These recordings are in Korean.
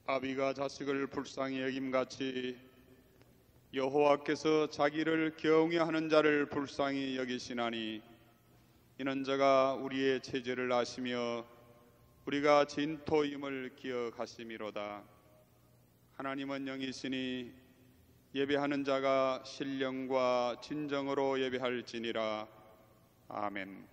아비가 자식을 불쌍히 여김같이 여호와께서 자기를 경외하는 자를 불쌍히 여기시나니 이는 저가 우리의 체질을 아시며 우리가 진토임을 기억하심이로다. 하나님은 영이시니 예배하는 자가 신령과 진정으로 예배할지니라. 아멘.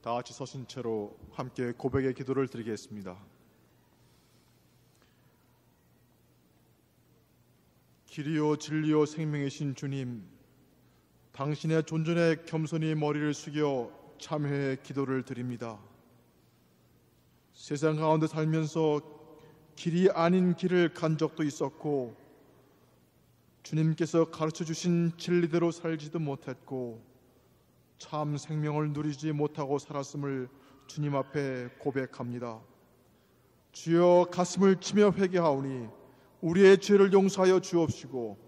다 같이 서신 채로 함께 고백의 기도를 드리겠습니다. 길이요 진리요 생명이신 주님, 당신의 존전에 겸손히 머리를 숙여 참회의 기도를 드립니다. 세상 가운데 살면서 길이 아닌 길을 간 적도 있었고, 주님께서 가르쳐 주신 진리대로 살지도 못했고 참 생명을 누리지 못하고 살았음을 주님 앞에 고백합니다. 주여, 가슴을 치며 회개하오니 우리의 죄를 용서하여 주옵시고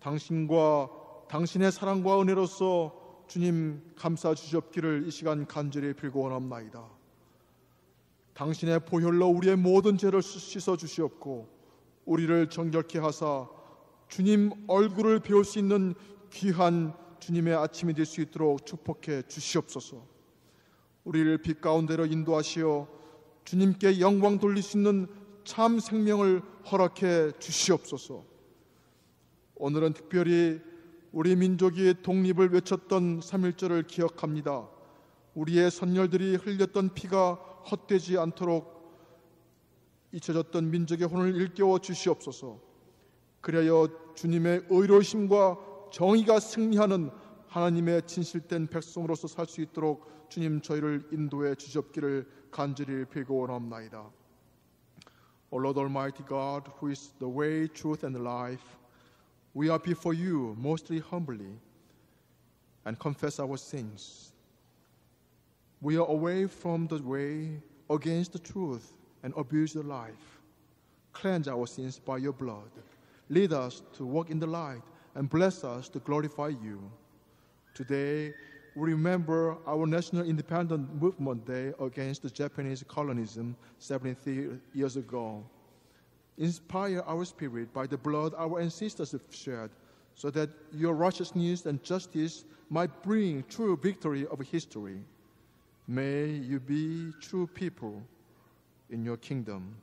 당신과 당신의 사랑과 은혜로서 주님 감싸 주시옵기를 이 시간 간절히 빌고 원합나이다. 당신의 보혈로 우리의 모든 죄를 씻어 주시옵고 우리를 정결케 하사 주님 얼굴을 배울 수 있는 귀한 주님의 아침이 될 수 있도록 축복해 주시옵소서. 우리를 빛 가운데로 인도하시어 주님께 영광 돌릴 수 있는 참 생명을 허락해 주시옵소서. 오늘은 특별히 우리 민족이 독립을 외쳤던 3.1절을 기억합니다. 우리의 선열들이 흘렸던 피가 헛되지 않도록 잊혀졌던 민족의 혼을 일깨워 주시옵소서. 그리하여 주님의 의로우심과 정의가 승리하는 하나님의 진실된 백성으로서 살 수 있도록 주님 저희를 인도해 주시옵기를 간절히 빌고 원합나이다. O Lord Almighty God, who is the way, truth, and life, we are before you mostly humbly and confess our sins. We are away from the way, against the truth, and abuse the life. Cleanse our sins by your blood. Lead us to walk in the light and bless us to glorify you. Today, we remember our National Independence Movement Day against the Japanese colonialism 73 years ago. Inspire our spirit by the blood our ancestors have shed, so that your righteousness and justice might bring true victory of history. May you be true people in your kingdom.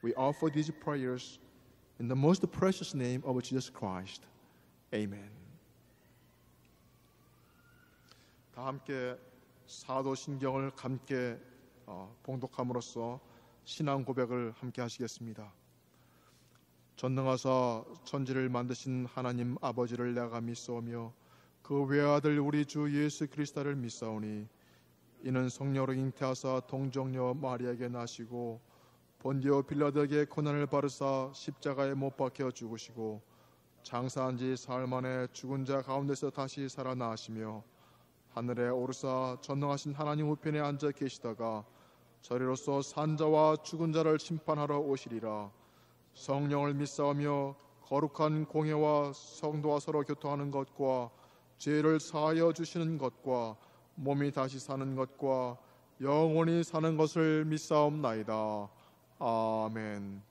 We offer these prayers in the most precious name of Jesus Christ. Amen. 다 함께 사도신경을 함께 봉독함으로써 신앙 고백을 함께 하시겠습니다. 전능하사 천지를 만드신 하나님 아버지를 내가 믿사오며 그 외아들 우리 주 예수 그리스도를 믿사오니 이는 성령으로 잉태하사 동정녀 마리아에게 나시고 본디오 빌라도에게 고난을 받으사 십자가에 못 박혀 죽으시고 장사한 지 사흘 만에 죽은 자 가운데서 다시 살아나시며 하늘에 오르사 전능하신 하나님 우편에 앉아 계시다가 저리로서 산자와 죽은 자를 심판하러 오시리라. 성령을 믿사오며 거룩한 공회와 성도와 서로 교통하는 것과 죄를 사하여 주시는 것과 몸이 다시 사는 것과 영원히 사는 것을 믿사옵나이다. 아멘.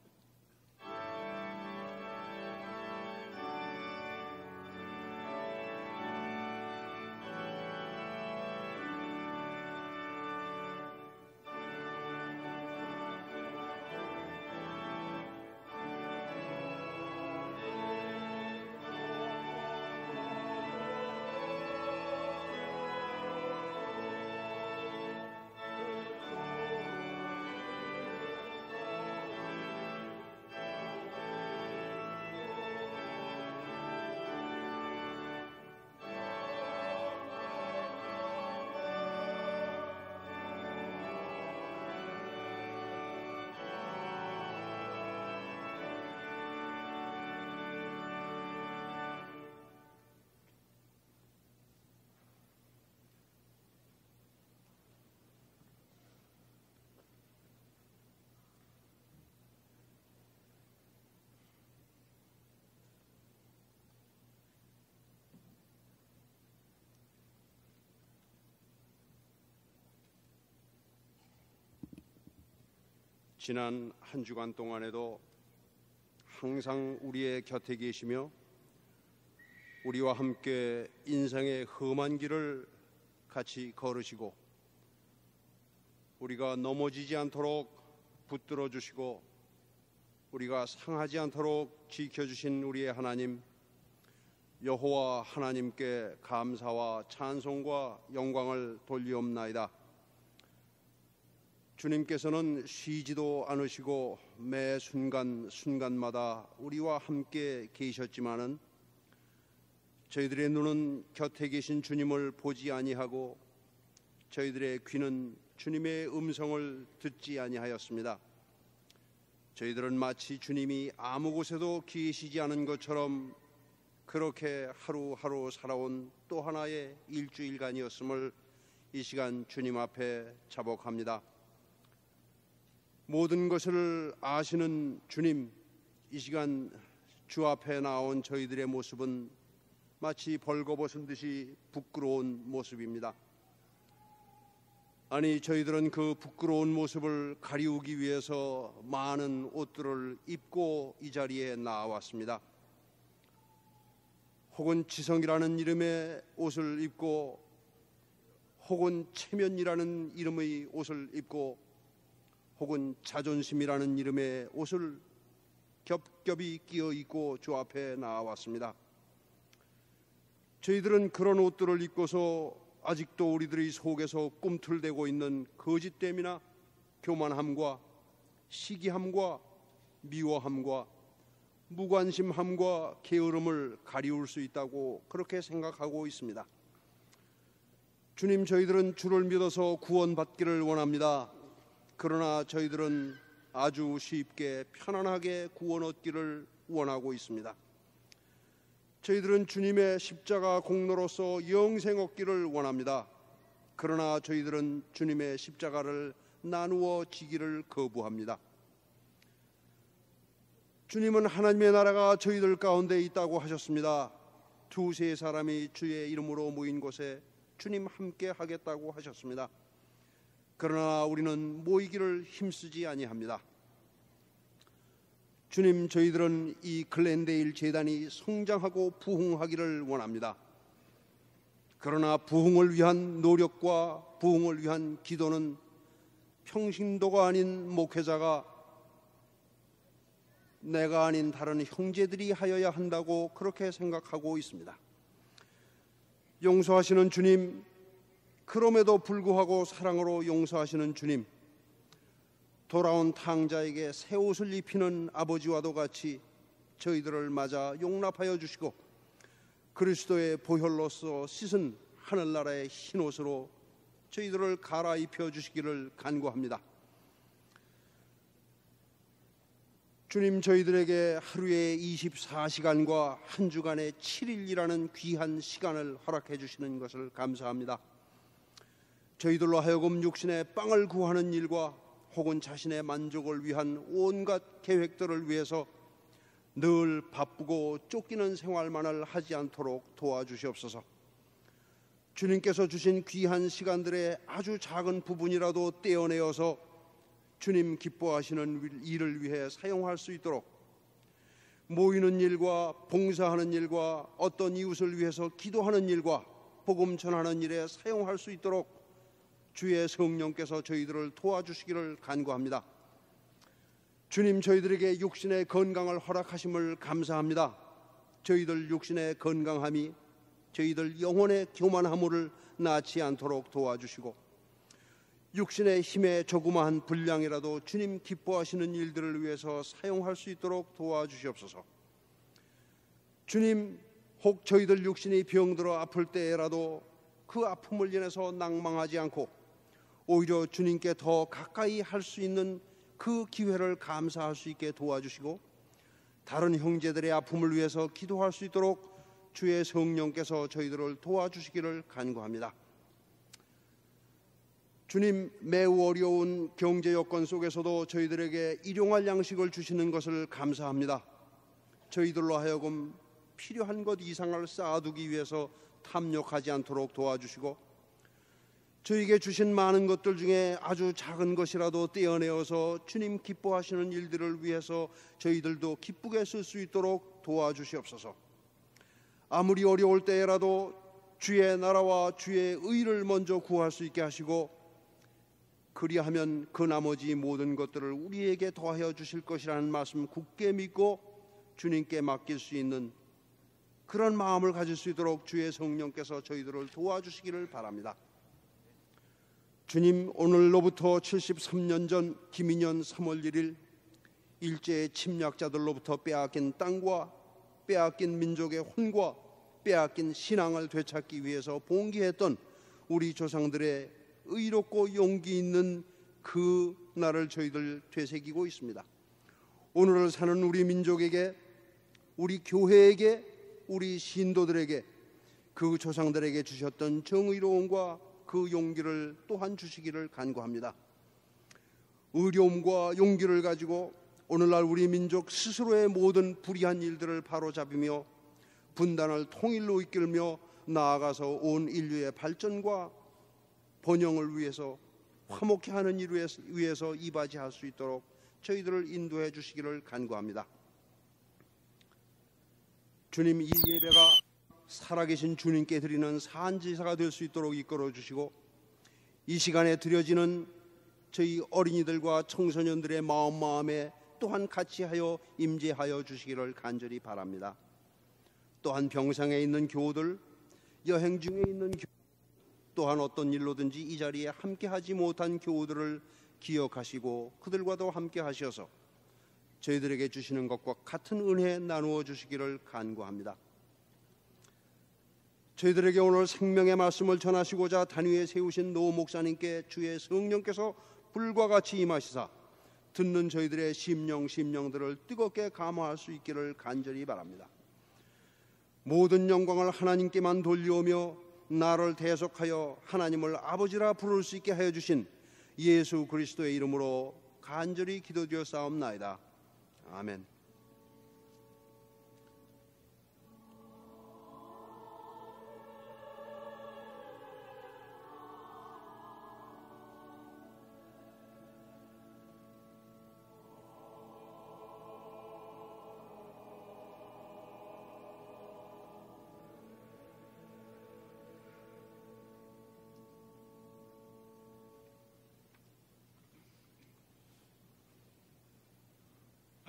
지난 한 주간 동안에도 항상 우리의 곁에 계시며 우리와 함께 인생의 험한 길을 같이 걸으시고 우리가 넘어지지 않도록 붙들어 주시고 우리가 상하지 않도록 지켜주신 우리의 하나님 여호와 하나님께 감사와 찬송과 영광을 돌리옵나이다. 주님께서는 쉬지도 않으시고 매 순간마다 우리와 함께 계셨지만은 저희들의 눈은 곁에 계신 주님을 보지 아니하고 저희들의 귀는 주님의 음성을 듣지 아니하였습니다. 저희들은 마치 주님이 아무 곳에도 계시지 않은 것처럼 그렇게 하루하루 살아온 또 하나의 일주일간이었음을 이 시간 주님 앞에 자복합니다. 모든 것을 아시는 주님, 이 시간 주 앞에 나온 저희들의 모습은 마치 벌거벗은 듯이 부끄러운 모습입니다. 아니, 저희들은 그 부끄러운 모습을 가리우기 위해서 많은 옷들을 입고 이 자리에 나왔습니다. 혹은 지성이라는 이름의 옷을 입고, 혹은 체면이라는 이름의 옷을 입고, 혹은 자존심이라는 이름의 옷을 겹겹이 끼어 입고 주 앞에 나왔습니다. 저희들은 그런 옷들을 입고서 아직도 우리들의 속에서 꿈틀대고 있는 거짓됨이나 교만함과 시기함과 미워함과 무관심함과 게으름을 가리울 수 있다고 그렇게 생각하고 있습니다. 주님, 저희들은 주를 믿어서 구원받기를 원합니다. 그러나 저희들은 아주 쉽게 편안하게 구원 얻기를 원하고 있습니다. 저희들은 주님의 십자가 공로로서 영생 얻기를 원합니다. 그러나 저희들은 주님의 십자가를 나누어 지기를 거부합니다. 주님은 하나님의 나라가 저희들 가운데 있다고 하셨습니다. 두세 사람이 주의 이름으로 모인 곳에 주님 함께 하겠다고 하셨습니다. 그러나 우리는 모이기를 힘쓰지 아니합니다. 주님, 저희들은 이 글렌데일 재단이 성장하고 부흥하기를 원합니다. 그러나 부흥을 위한 노력과 부흥을 위한 기도는 평신도가 아닌 목회자가, 내가 아닌 다른 형제들이 하여야 한다고 그렇게 생각하고 있습니다. 용서하시는 주님, 그럼에도 불구하고 사랑으로 용서하시는 주님, 돌아온 탕자에게 새 옷을 입히는 아버지와도 같이 저희들을 맞아 용납하여 주시고 그리스도의 보혈로서 씻은 하늘나라의 흰 옷으로 저희들을 갈아입혀 주시기를 간구합니다. 주님, 저희들에게 하루에 24시간과 한 주간에 7일이라는 귀한 시간을 허락해 주시는 것을 감사합니다. 저희들로 하여금 육신의 빵을 구하는 일과 혹은 자신의 만족을 위한 온갖 계획들을 위해서 늘 바쁘고 쫓기는 생활만을 하지 않도록 도와주시옵소서. 주님께서 주신 귀한 시간들의 아주 작은 부분이라도 떼어내어서 주님 기뻐하시는 일을 위해 사용할 수 있도록, 모이는 일과 봉사하는 일과 어떤 이웃을 위해서 기도하는 일과 복음 전하는 일에 사용할 수 있도록 주의 성령께서 저희들을 도와주시기를 간구합니다. 주님, 저희들에게 육신의 건강을 허락하심을 감사합니다. 저희들 육신의 건강함이 저희들 영혼의 교만함을 낳지 않도록 도와주시고, 육신의 힘의 조그마한 분량이라도 주님 기뻐하시는 일들을 위해서 사용할 수 있도록 도와주시옵소서. 주님, 혹 저희들 육신이 병들어 아플 때라도 그 아픔을 인해서 낭망하지 않고 오히려 주님께 더 가까이 할 수 있는 그 기회를 감사할 수 있게 도와주시고, 다른 형제들의 아픔을 위해서 기도할 수 있도록 주의 성령께서 저희들을 도와주시기를 간구합니다. 주님, 매우 어려운 경제 여건 속에서도 저희들에게 일용할 양식을 주시는 것을 감사합니다. 저희들로 하여금 필요한 것 이상을 쌓아두기 위해서 탐욕하지 않도록 도와주시고, 저에게 주신 많은 것들 중에 아주 작은 것이라도 떼어내어서 주님 기뻐하시는 일들을 위해서 저희들도 기쁘게 쓸 수 있도록 도와주시옵소서. 아무리 어려울 때라도 주의 나라와 주의 의를 먼저 구할 수 있게 하시고, 그리하면 그 나머지 모든 것들을 우리에게 더하여 주실 것이라는 말씀 굳게 믿고 주님께 맡길 수 있는 그런 마음을 가질 수 있도록 주의 성령께서 저희들을 도와주시기를 바랍니다. 주님, 오늘로부터 73년 전 김인년 3월 1일 일제의 침략자들로부터 빼앗긴 땅과 빼앗긴 민족의 혼과 빼앗긴 신앙을 되찾기 위해서 봉기했던 우리 조상들의 의롭고 용기 있는 그 날을 저희들 되새기고 있습니다. 오늘을 사는 우리 민족에게, 우리 교회에게, 우리 신도들에게 그 조상들에게 주셨던 정의로움과 그 용기를 또한 주시기를 간구합니다. 의로움과 용기를 가지고 오늘날 우리 민족 스스로의 모든 불의한 일들을 바로잡으며 분단을 통일로 이끌며 나아가서 온 인류의 발전과 번영을 위해서 화목케 하는 일 위해서 이바지할 수 있도록 저희들을 인도해 주시기를 간구합니다. 주님, 이 예배가 살아계신 주님께 드리는 산지사가 될 수 있도록 이끌어 주시고 이 시간에 드려지는 저희 어린이들과 청소년들의 마음에 또한 같이 하여 임재하여 주시기를 간절히 바랍니다. 또한 병상에 있는 교우들, 여행 중에 있는 교우, 또한 어떤 일로든지 이 자리에 함께하지 못한 교우들을 기억하시고 그들과도 함께 하셔서 저희들에게 주시는 것과 같은 은혜 나누어 주시기를 간구합니다. 저희들에게 오늘 생명의 말씀을 전하시고자 단위에 세우신 노 목사님께 주의 성령께서 불과 같이 임하시사 듣는 저희들의 심령들을 뜨겁게 감화할 수 있기를 간절히 바랍니다. 모든 영광을 하나님께만 돌려오며 나를 대속하여 하나님을 아버지라 부를 수 있게 하여 주신 예수 그리스도의 이름으로 간절히 기도드렸사옵나이다. 아멘.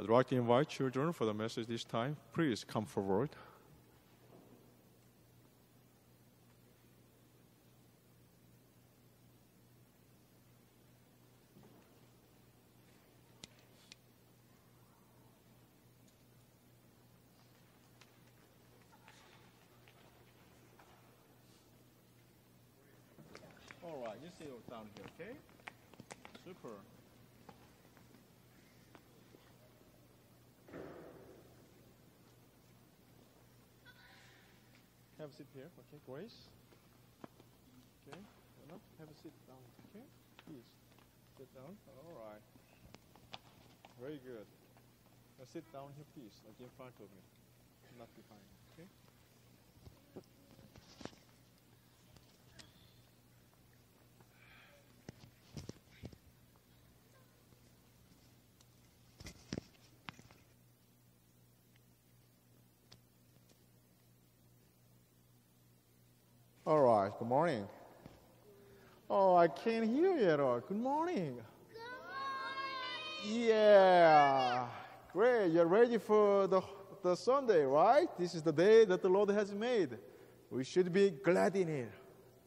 I'd like to invite children for the message this time. Please come forward. All right, you sit down here, okay? Super. Have a seat here, okay, Grace? Okay, have a seat down, okay? Please, sit down, all right. Very good. Now sit down here, please, like in front of me, not behind, okay? All right, good morning. Oh, I can't hear you at all. Good morning. Yeah, great. You're ready for the Sunday, right? This is the day that the Lord has made. We should be glad in it.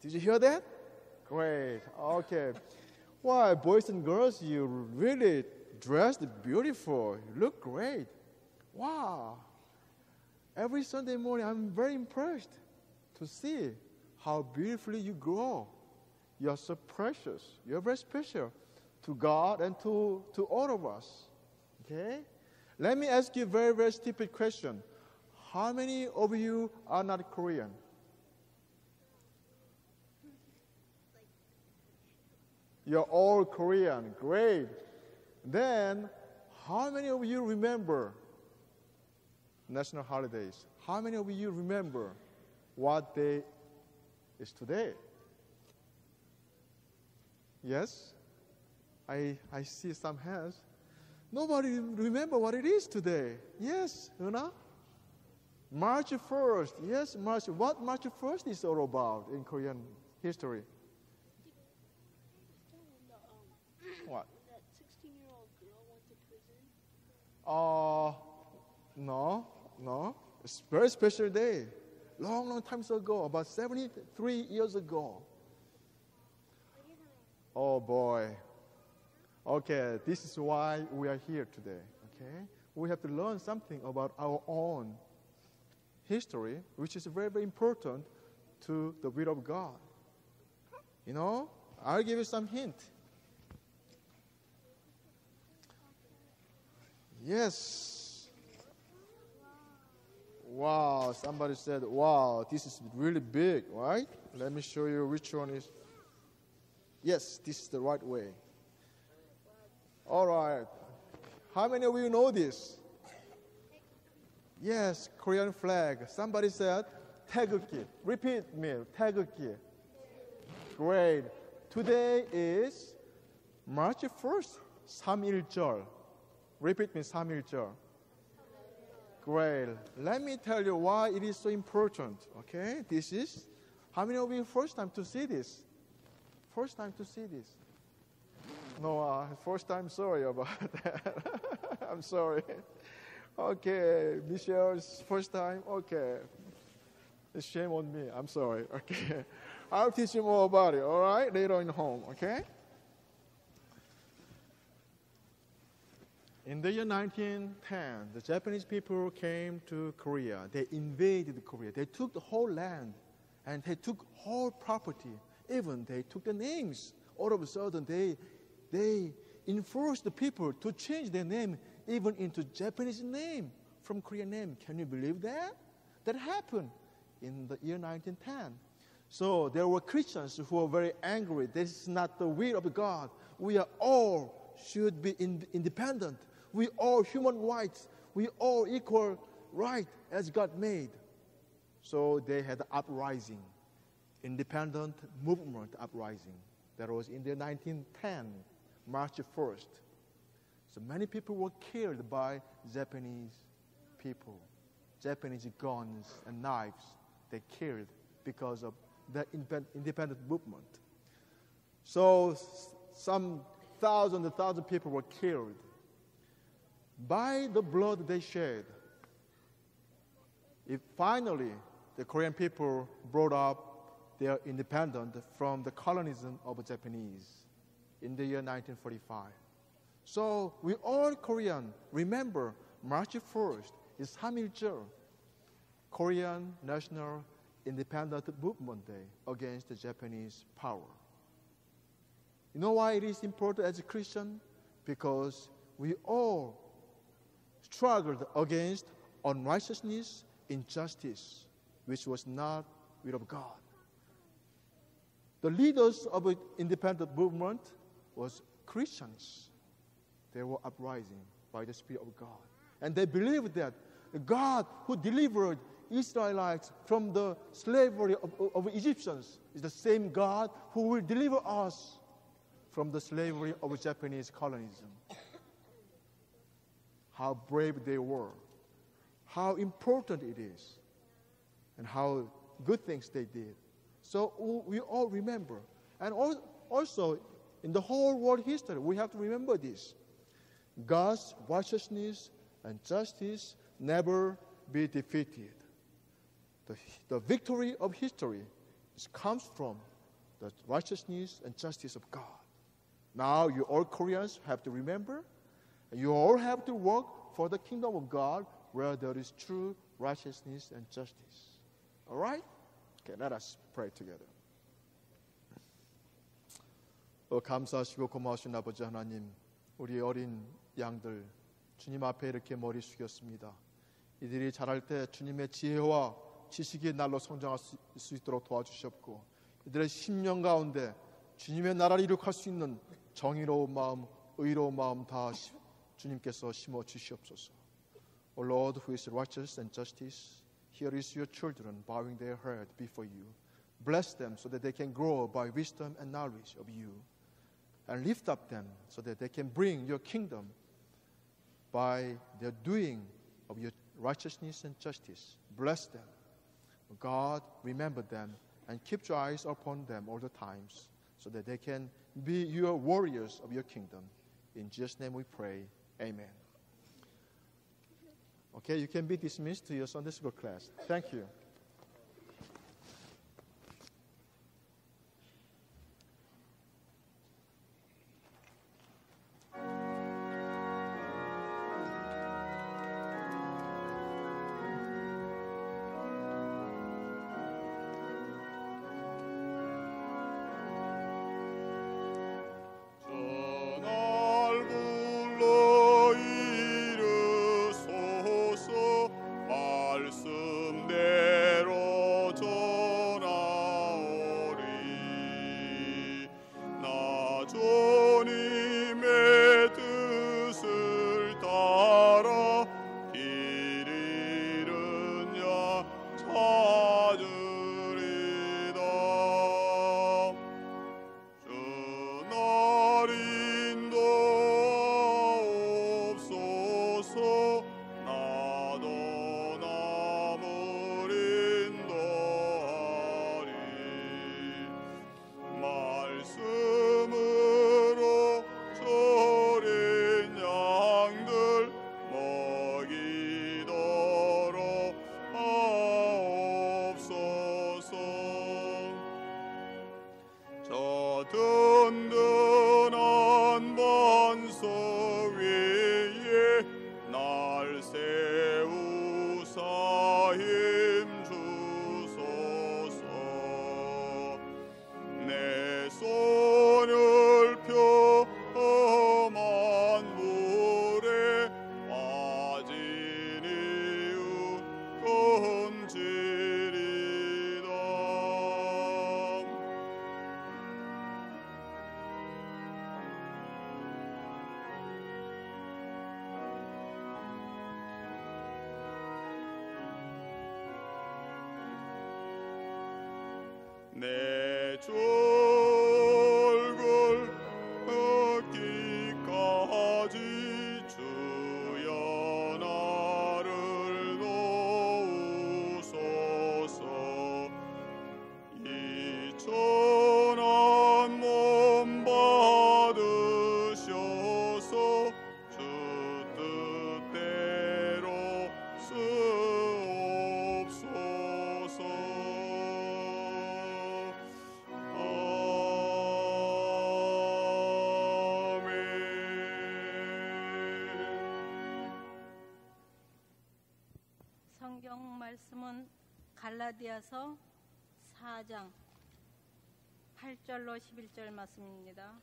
Did you hear that? Great. Okay. Why, boys and girls, you really dressed beautiful. You look great. Wow. Every Sunday morning, I'm very impressed to see how beautifully you grow. You're so precious. You're very special to God and to all of us. Okay? Let me ask you a very, very stupid question. How many of you are not Korean? You're all Korean. Great. Then, how many of you remember national holidays? How many of you remember what day is today? Yes? I see some hands. Nobody remember what it is today. Yes, Una? March 1st. Yes, March. What March 1st is all about in Korean history? What? That 16-year-old girl went to prison. No. It's a very special day. Long time ago, about 73 years ago. Oh boy. Okay, this is why we are here today. Okay? We have to learn something about our own history, which is very, very important to the will of God. You know, I'll give you some hint. Yes. Wow, somebody said, wow, this is really big, right? Let me show you which one is. Yes, this is the right way. All right. How many of you know this? Yes, Korean flag. Somebody said 태극기. Repeat me. 태극기. Great. Today is March 1st. 3.1절. Repeat me. 3.1절. Great. Let me tell you why it is so important. Okay? This is, how many of you first time to see this? First time to see this? No, first time, sorry about that. I'm sorry. Okay, Michelle's first time? Okay. It's shame on me. I'm sorry. Okay. I'll teach you more about it, all right? Later in home, okay? In the year 1910, the Japanese people came to Korea. They invaded Korea. They took the whole land, and they took whole property. Even they took the names. All of a sudden, they enforced the people to change their name even into Japanese name from Korean name. Can you believe that? That happened in the year 1910. So there were Christians who were very angry. This is not the will of God. We are all should be independent. We all human rights. We all equal right as God made. So they had uprising, independent movement uprising. That was in the 1910, March 1st. So many people were killed by Japanese people. Japanese guns and knives, they killed because of the independent movement. So some thousand people were killed by the blood they shed. Finally, the Korean people brought up their independence from the colonialism of the Japanese in the year 1945. So we all Korean remember March 1st is Hamiljeol, Korean National Independent Movement Day against the Japanese power. You know why it is important as a Christian? Because we all struggled against unrighteousness, injustice, which was not will of God. The leaders of the independent movement was Christians. They were uprising by the Spirit of God. And they believed that God who delivered Israelites from the slavery of Egyptians is the same God who will deliver us from the slavery of Japanese colonialism. How brave they were, how important it is, and how good things they did. So we all remember. And also, in the whole world history, we have to remember this. God's righteousness and justice never be defeated. The victory of history comes from the righteousness and justice of God. Now you all Koreans have to remember, and you all have to work for the kingdom of God where there is true righteousness and justice. All right? Okay, let us pray together. 감사하시고 고마우신 아버지 하나님, 우리 어린 양들 주님 앞에 이렇게 머리 숙였습니다. 이들이 자랄 때 주님의 지혜와 지식의 날로 성장할 수 있도록 도와주시옵고, 이들의 심령 가운데 주님의 나라를 이룩할 수 있는 정의로운 마음, 의로운 마음 다 주님께서 심어 주시옵소서. O Lord, who is righteous and justice, here is your children bowing their head before you. Bless them so that they can grow by wisdom and knowledge of you. And lift up them so that they can bring your kingdom by their doing of your righteousness and justice. Bless them. God, remember them and keep your eyes upon them all the times so that they can be your warriors of your kingdom. In Jesus' name we pray. Amen. Okay, you can be dismissed to your Sunday school class. Thank you. 전할 불러 이르소서 말씀 내 든든한 반석 위에 날 세우사 힘 주소서. 내 손을 펴 만물에 빠진 이유 건지리다. 내 졸굴 얻기까지 주여 나를 도우소서. 이 천한 몸 받으셔서 주 뜻대로 쓰옵소서. 성경 말씀은 갈라디아서 4장 8절로 11절 말씀입니다.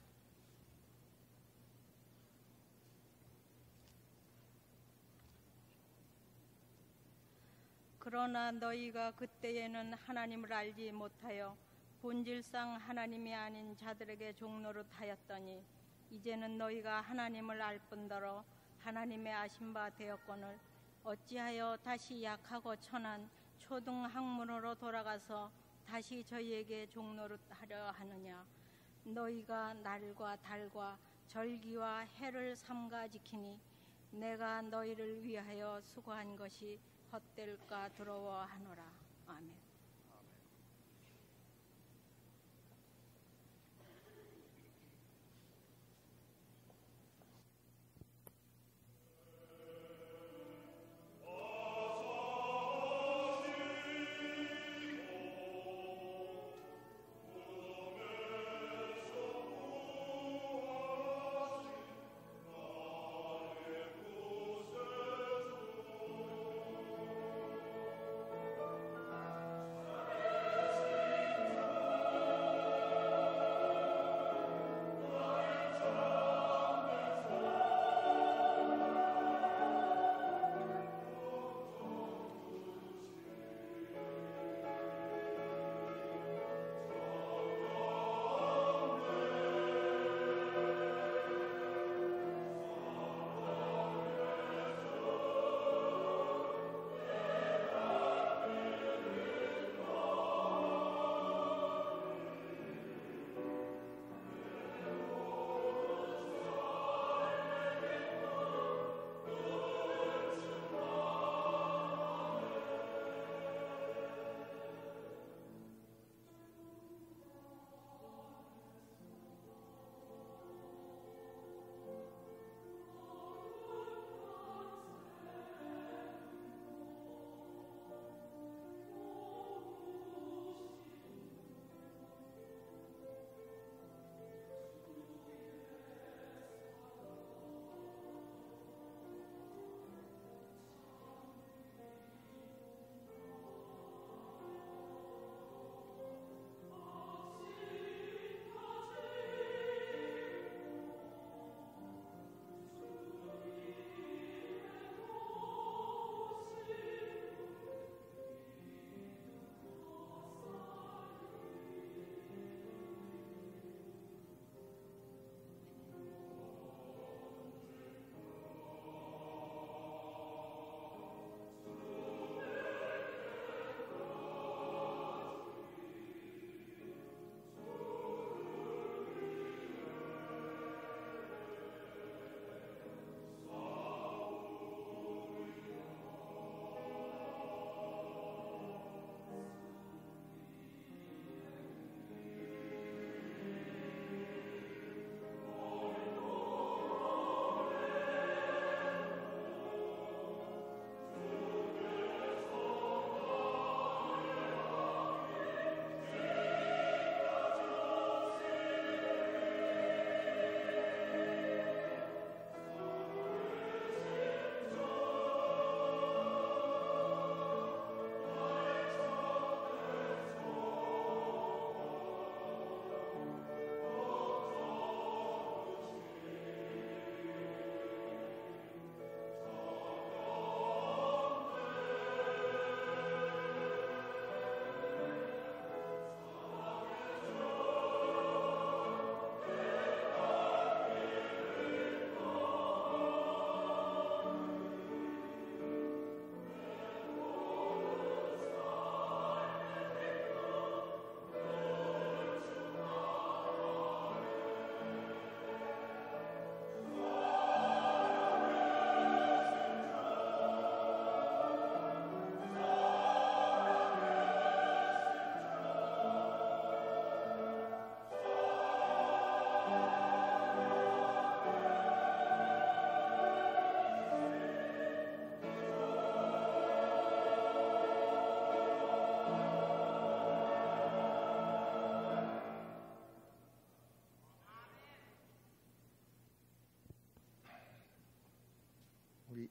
그러나 너희가 그때에는 하나님을 알지 못하여 본질상 하나님이 아닌 자들에게 종노릇하였더니 이제는 너희가 하나님을 알 뿐더러 하나님의 아신 바 되었거늘 어찌하여 다시 약하고 천한 초등 학문으로 돌아가서 다시 저희에게 종노릇하려 하느냐. 너희가 날과 달과 절기와 해를 삼가 지키니 내가 너희를 위하여 수고한 것이 헛될까 두려워하노라. 아멘.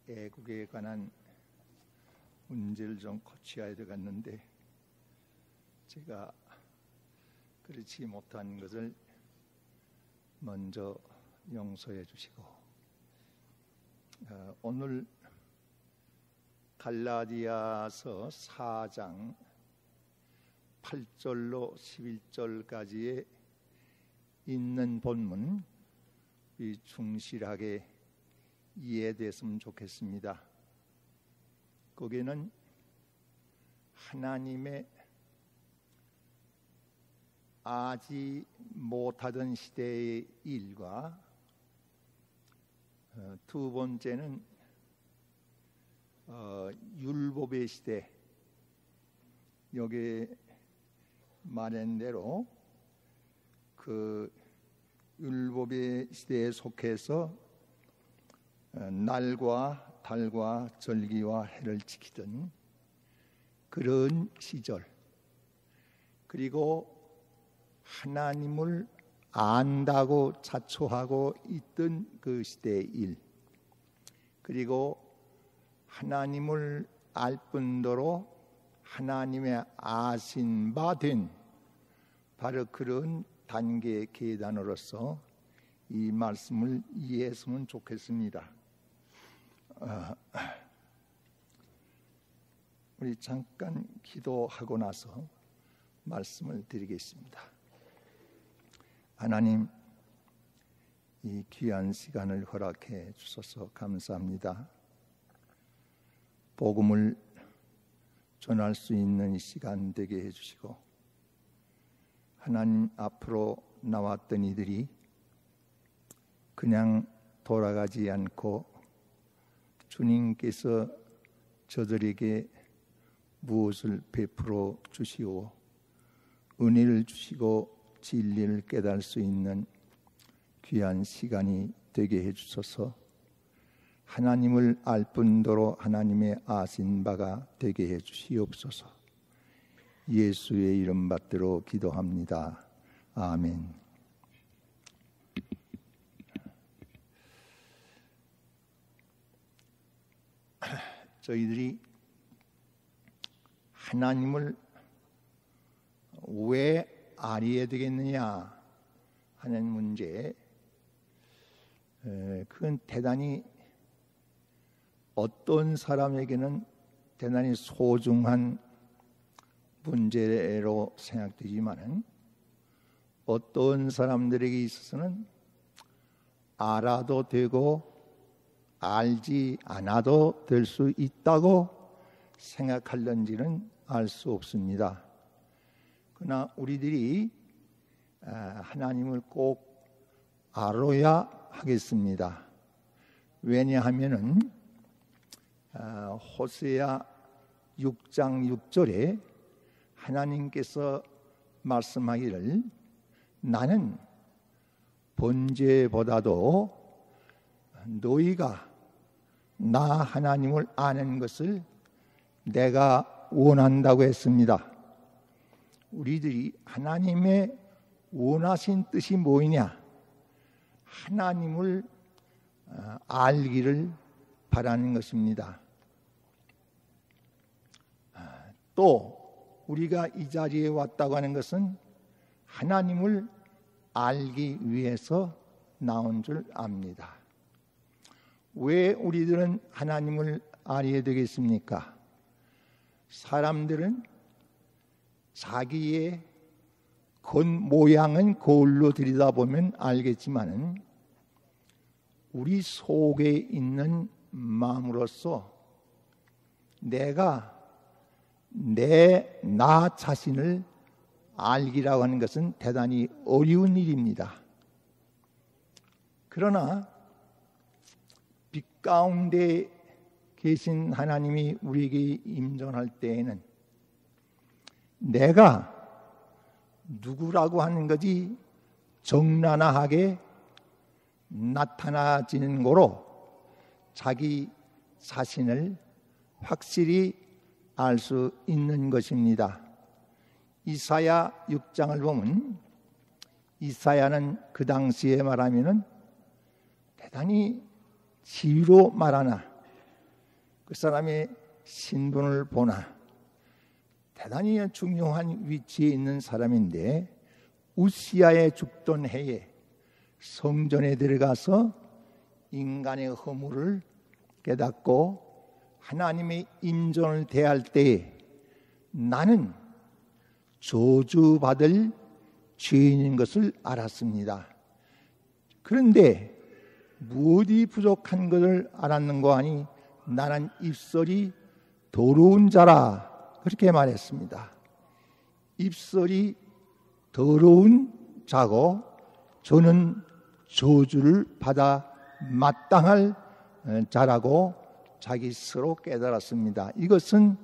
이 애국에 관한 문제를 좀 고쳐야 되겠는데 제가 그렇지 못한 것을 먼저 용서해 주시고 오늘 갈라디아서 4장 8절로 11절까지에 있는 본문 이 충실하게 이해됐으면 좋겠습니다. 거기는 하나님의 아지 못하던 시대의 일과 두 번째는 율법의 시대, 여기 말한 대로 그 율법의 시대에 속해서 날과 달과 절기와 해를 지키던 그런 시절, 그리고 하나님을 안다고 자초하고 있던 그 시대의 일, 그리고 하나님을 알 뿐더러 하나님의 아신 바 된 바로 그런 단계의 계단으로서 이 말씀을 이해했으면 좋겠습니다. 우리 잠깐 기도하고 나서 말씀을 드리겠습니다. 하나님, 이 귀한 시간을 허락해 주셔서 감사합니다. 복음을 전할 수 있는 이 시간 되게 해주시고, 하나님 앞으로 나왔던 이들이 그냥 돌아가지 않고 주님께서 저들에게 무엇을 베풀어 주시오 은혜를 주시고 진리를 깨달을 수 있는 귀한 시간이 되게 해주셔서 하나님을 알 뿐더러 하나님의 아신 바가 되게 해주시옵소서. 예수의 이름 받들어 기도합니다. 아멘. 저희들이 하나님을 왜 알아야 되겠느냐 하는 문제, 그건 대단히 어떤 사람에게는 대단히 소중한 문제로 생각되지만은 어떤 사람들에게 있어서는 알아도 되고 알지 않아도 될 수 있다고 생각할런지는 알 수 없습니다. 그러나 우리들이 하나님을 꼭 알아야 하겠습니다. 왜냐하면은 호세아 6장 6절에 하나님께서 말씀하기를 나는 번제보다도 너희가 나 하나님을 아는 것을 내가 원한다고 했습니다. 우리들이 하나님의 원하신 뜻이 뭐이냐? 하나님을 알기를 바라는 것입니다. 또 우리가 이 자리에 왔다고 하는 것은 하나님을 알기 위해서 나온 줄 압니다. 왜 우리들은 하나님을 알아야 되겠습니까? 사람들은 자기의 겉모양은 거울로 들여다보면 알겠지만은 우리 속에 있는 마음으로서 내가 나 자신을 알기라고 하는 것은 대단히 어려운 일입니다. 그러나 빛 가운데 계신 하나님이 우리에게 임존할 때에는 내가 누구라고 하는 것이 적나라하게 나타나지는 거로 자기 자신을 확실히 알 수 있는 것입니다. 이사야 6장을 보면 이사야는 그 당시에 말하면은 대단히 지위로 말하나 그 사람의 신분을 보나 대단히 중요한 위치에 있는 사람인데, 우시야의 죽던 해에 성전에 들어가서 인간의 허물을 깨닫고 하나님의 임종을 대할 때에 나는 저주받을 죄인인 것을 알았습니다. 그런데 무엇이 부족한 것을 알았는고 하니 나는 입술이 더러운 자라, 그렇게 말했습니다. 입술이 더러운 자고 저는 저주를 받아 마땅할 자라고 자기 스스로 깨달았습니다. 이것은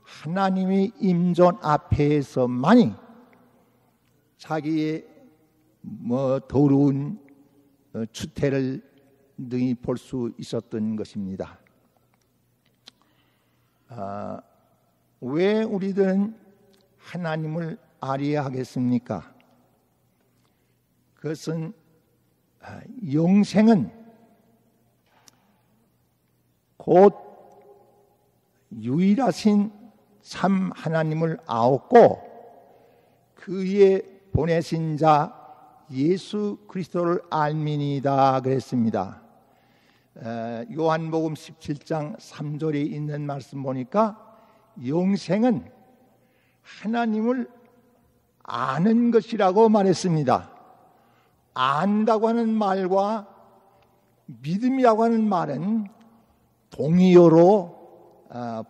하나님의 임종 앞에서만이 자기의 더러운 추태를 능히 볼 수 있었던 것입니다. 왜 우리들은 하나님을 알아야 하겠습니까? 그것은 영생은 곧 유일하신 참 하나님을 아옵고 그의 보내신 자 예수 그리스도를 알미니이다 그랬습니다. 요한복음 17장 3절에 있는 말씀 보니까 영생은 하나님을 아는 것이라고 말했습니다. 안다고 하는 말과 믿음이라고 하는 말은 동의어로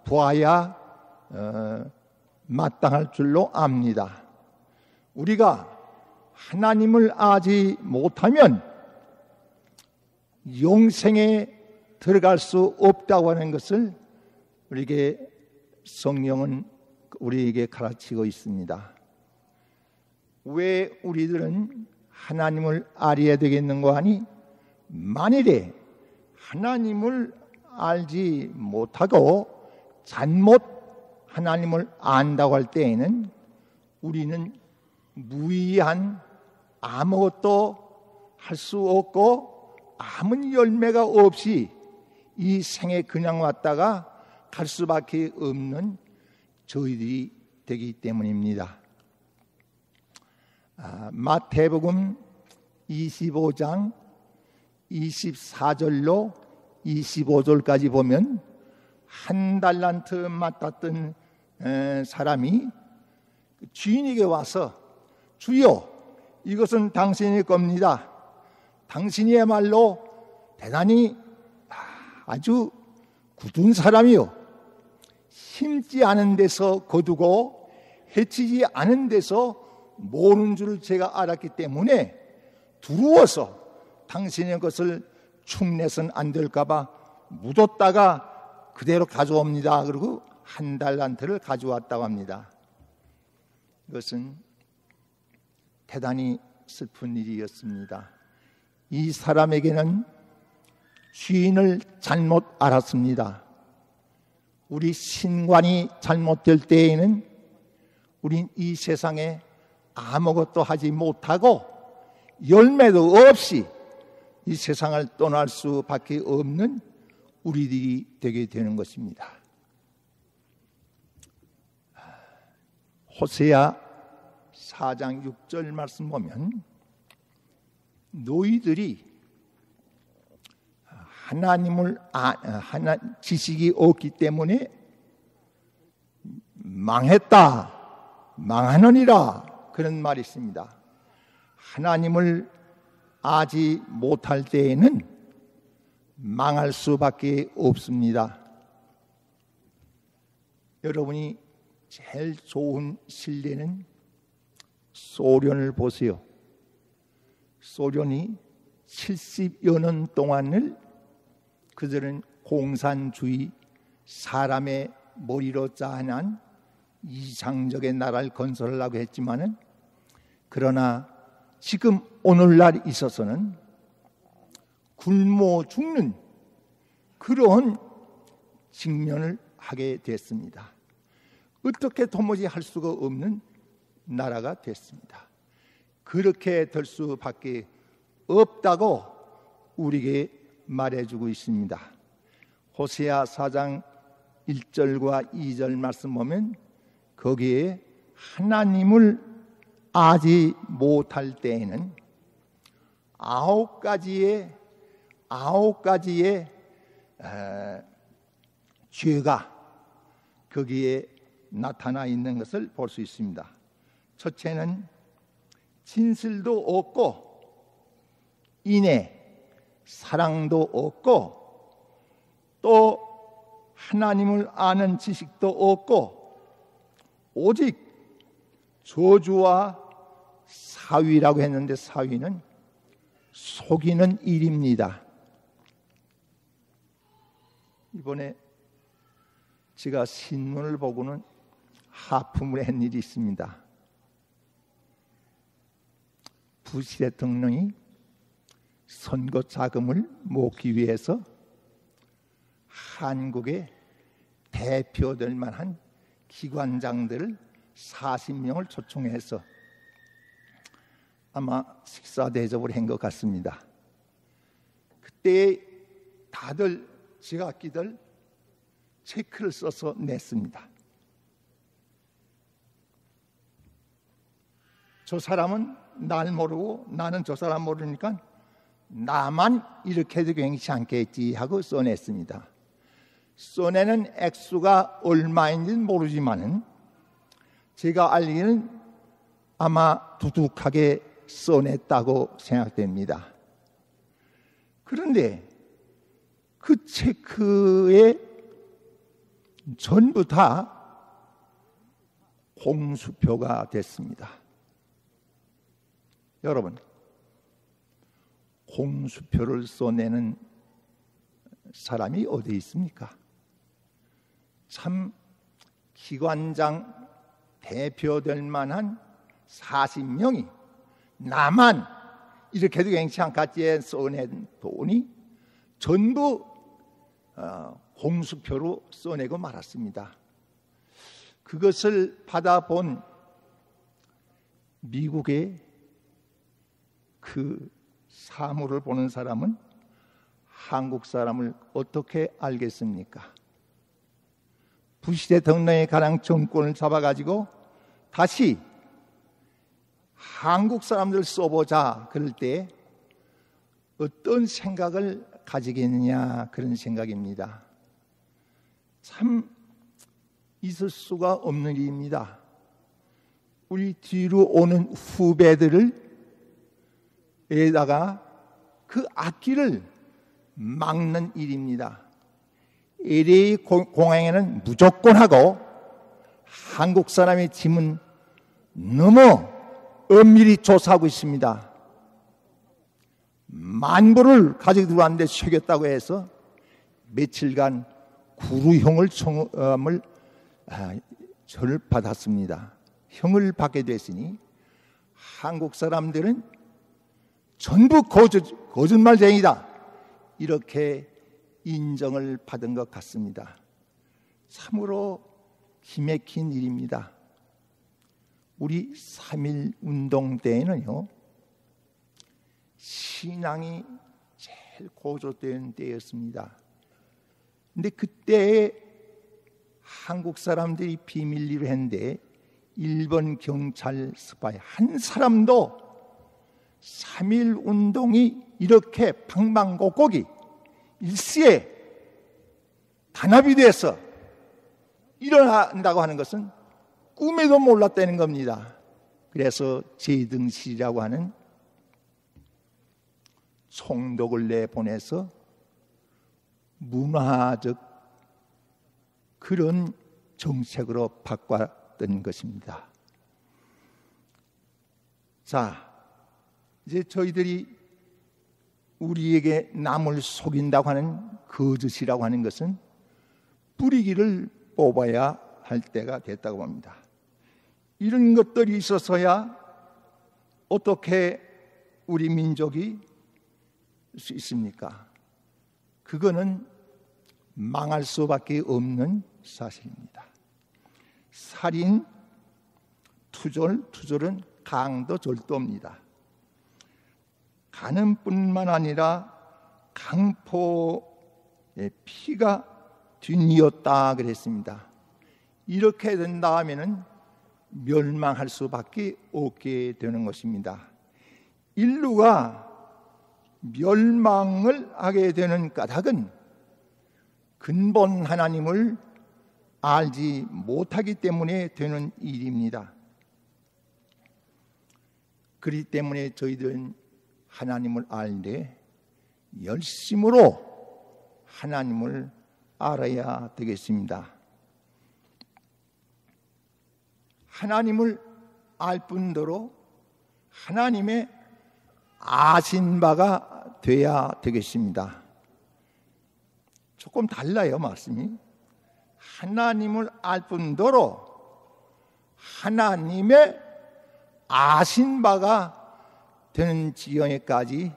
보아야 마땅할 줄로 압니다. 우리가 하나님을 알지 못하면 영생에 들어갈 수 없다고 하는 것을 우리에게 성령은 우리에게 가르치고 있습니다. 왜 우리들은 하나님을 알아야 되겠는가 하니, 만일에 하나님을 알지 못하고 잘못 하나님을 안다고 할 때에는 우리는 무의한 아무것도 할 수 없고 아무 열매가 없이 이 생에 그냥 왔다가 갈 수밖에 없는 저희들이 되기 때문입니다. 마태복음 25장 24절로 25절까지 보면 한 달란트 맡았던 사람이 주인에게 와서 주여, 이것은 당신의 겁니다. 당신이야말로 대단히 아주 굳은 사람이요, 심지 않은 데서 거두고 해치지 않은 데서 모르는 줄을 제가 알았기 때문에 두려워서 당신의 것을 축내선 안 될까 봐 묻었다가 그대로 가져옵니다. 그리고 한 달란트를 가져왔다고 합니다. 이것은 대단히 슬픈 일이었습니다. 이 사람에게는 주인을 잘못 알았습니다. 우리 신관이 잘못될 때에는 우린 이 세상에 아무것도 하지 못하고 열매도 없이 이 세상을 떠날 수밖에 없는 우리들이 되게 되는 것입니다. 호세아 4장 6절 말씀 보면 너희들이 하나님을 지식이 없기 때문에 망했다, 망하느니라, 그런 말이 있습니다. 하나님을 알지 못할 때에는 망할 수밖에 없습니다. 여러분이 제일 좋은 신뢰는 소련을 보세요. 소련이 70여 년 동안을 그들은 공산주의, 사람의 머리로 짜난 이상적인 나라를 건설하려고 했지만은, 그러나 지금 오늘날 있어서는 굶어 죽는 그런 직면을 하게 됐습니다. 어떻게 도무지 할 수가 없는 나라가 됐습니다. 그렇게 될 수밖에 없다고 우리에게 말해주고 있습니다. 호세아 4장 1절과 2절 말씀 보면 거기에 하나님을 알지 못할 때에는 아홉 가지의 죄가 거기에 나타나 있는 것을 볼 수 있습니다. 첫째는 진실도 없고 인애, 사랑도 없고 또 하나님을 아는 지식도 없고 오직 저주와 사위라고 했는데 사위는 속이는 일입니다. 이번에 제가 신문을 보고는 하품을 한 일이 있습니다. 부시 대통령이 선거 자금을 모으기 위해서 한국의 대표될 만한 기관장들을 40명을 초청해서 아마 식사 대접을 한 것 같습니다. 그때 다들 제각기들 체크를 써서 냈습니다. 저 사람은 날 모르고 나는 저 사람 모르니까 나만 이렇게 해도 괜찮지 않겠지 하고 써냈습니다. 써내는 액수가 얼마인지는 모르지만 제가 알기는 아마 두둑하게 써냈다고 생각됩니다. 그런데 그 체크에 전부 다 홍수표가 됐습니다. 여러분, 홍수표를 써내는 사람이 어디 있습니까? 참 기관장 대표될 만한 40명이 나만 이렇게 해도 괜찮지 않겠지 써낸 돈이 전부 홍수표로 써내고 말았습니다. 그것을 받아본 미국의 그 사물을 보는 사람은 한국 사람을 어떻게 알겠습니까? 부시 대통령의 가량 정권을 잡아가지고 다시 한국 사람들 써보자 그럴 때 어떤 생각을 가지겠느냐 그런 생각입니다. 참 있을 수가 없는 일입니다. 우리 뒤로 오는 후배들을 에다가 그 악기를 막는 일입니다. LA 공항에는 무조건 하고 한국 사람의 짐은 너무 엄밀히 조사하고 있습니다. 만불을 가지고 들어왔는데 속였다고 해서 며칠간 구루형을 저를 받았습니다. 형을 받게 됐으니 한국 사람들은 전부 거짓말쟁이다 이렇게 인정을 받은 것 같습니다. 참으로 기맥힌 일입니다. 우리 3.1 운동 때에는요 신앙이 제일 고조된 때였습니다. 근데 그때 한국 사람들이 비밀리로 했는데 일본 경찰 스파이 한 사람도 3.1 운동이 이렇게 방방곡곡이 일시에 단합이 돼서 일어난다고 하는 것은 꿈에도 몰랐다는 겁니다. 그래서 제등실이라고 하는 총독을 내보내서 문화적 그런 정책으로 바꿨던 것입니다. 자, 이제 저희들이 우리에게 남을 속인다고 하는 거짓이라고 하는 것은 뿌리기를 뽑아야 할 때가 됐다고 봅니다. 이런 것들이 있어서야 어떻게 우리 민족이 수 있습니까? 그거는 망할 수밖에 없는 사실입니다. 살인, 투졸은 강도절도입니다. 간음뿐만 아니라 강포의 피가 뒤뉘었다 그랬습니다. 이렇게 된다 하면은 멸망할 수밖에 없게 되는 것입니다. 인류가 멸망을 하게 되는 까닭은 근본 하나님을 알지 못하기 때문에 되는 일입니다. 그렇기 때문에 저희들은 하나님을 알되 열심으로 하나님을 알아야 되겠습니다. 하나님을 알 뿐더러 하나님의 아신 바가 돼야 되겠습니다. 조금 달라요, 말씀이. 하나님을 알 뿐더러 하나님의 아신 바가 되는 지경에까지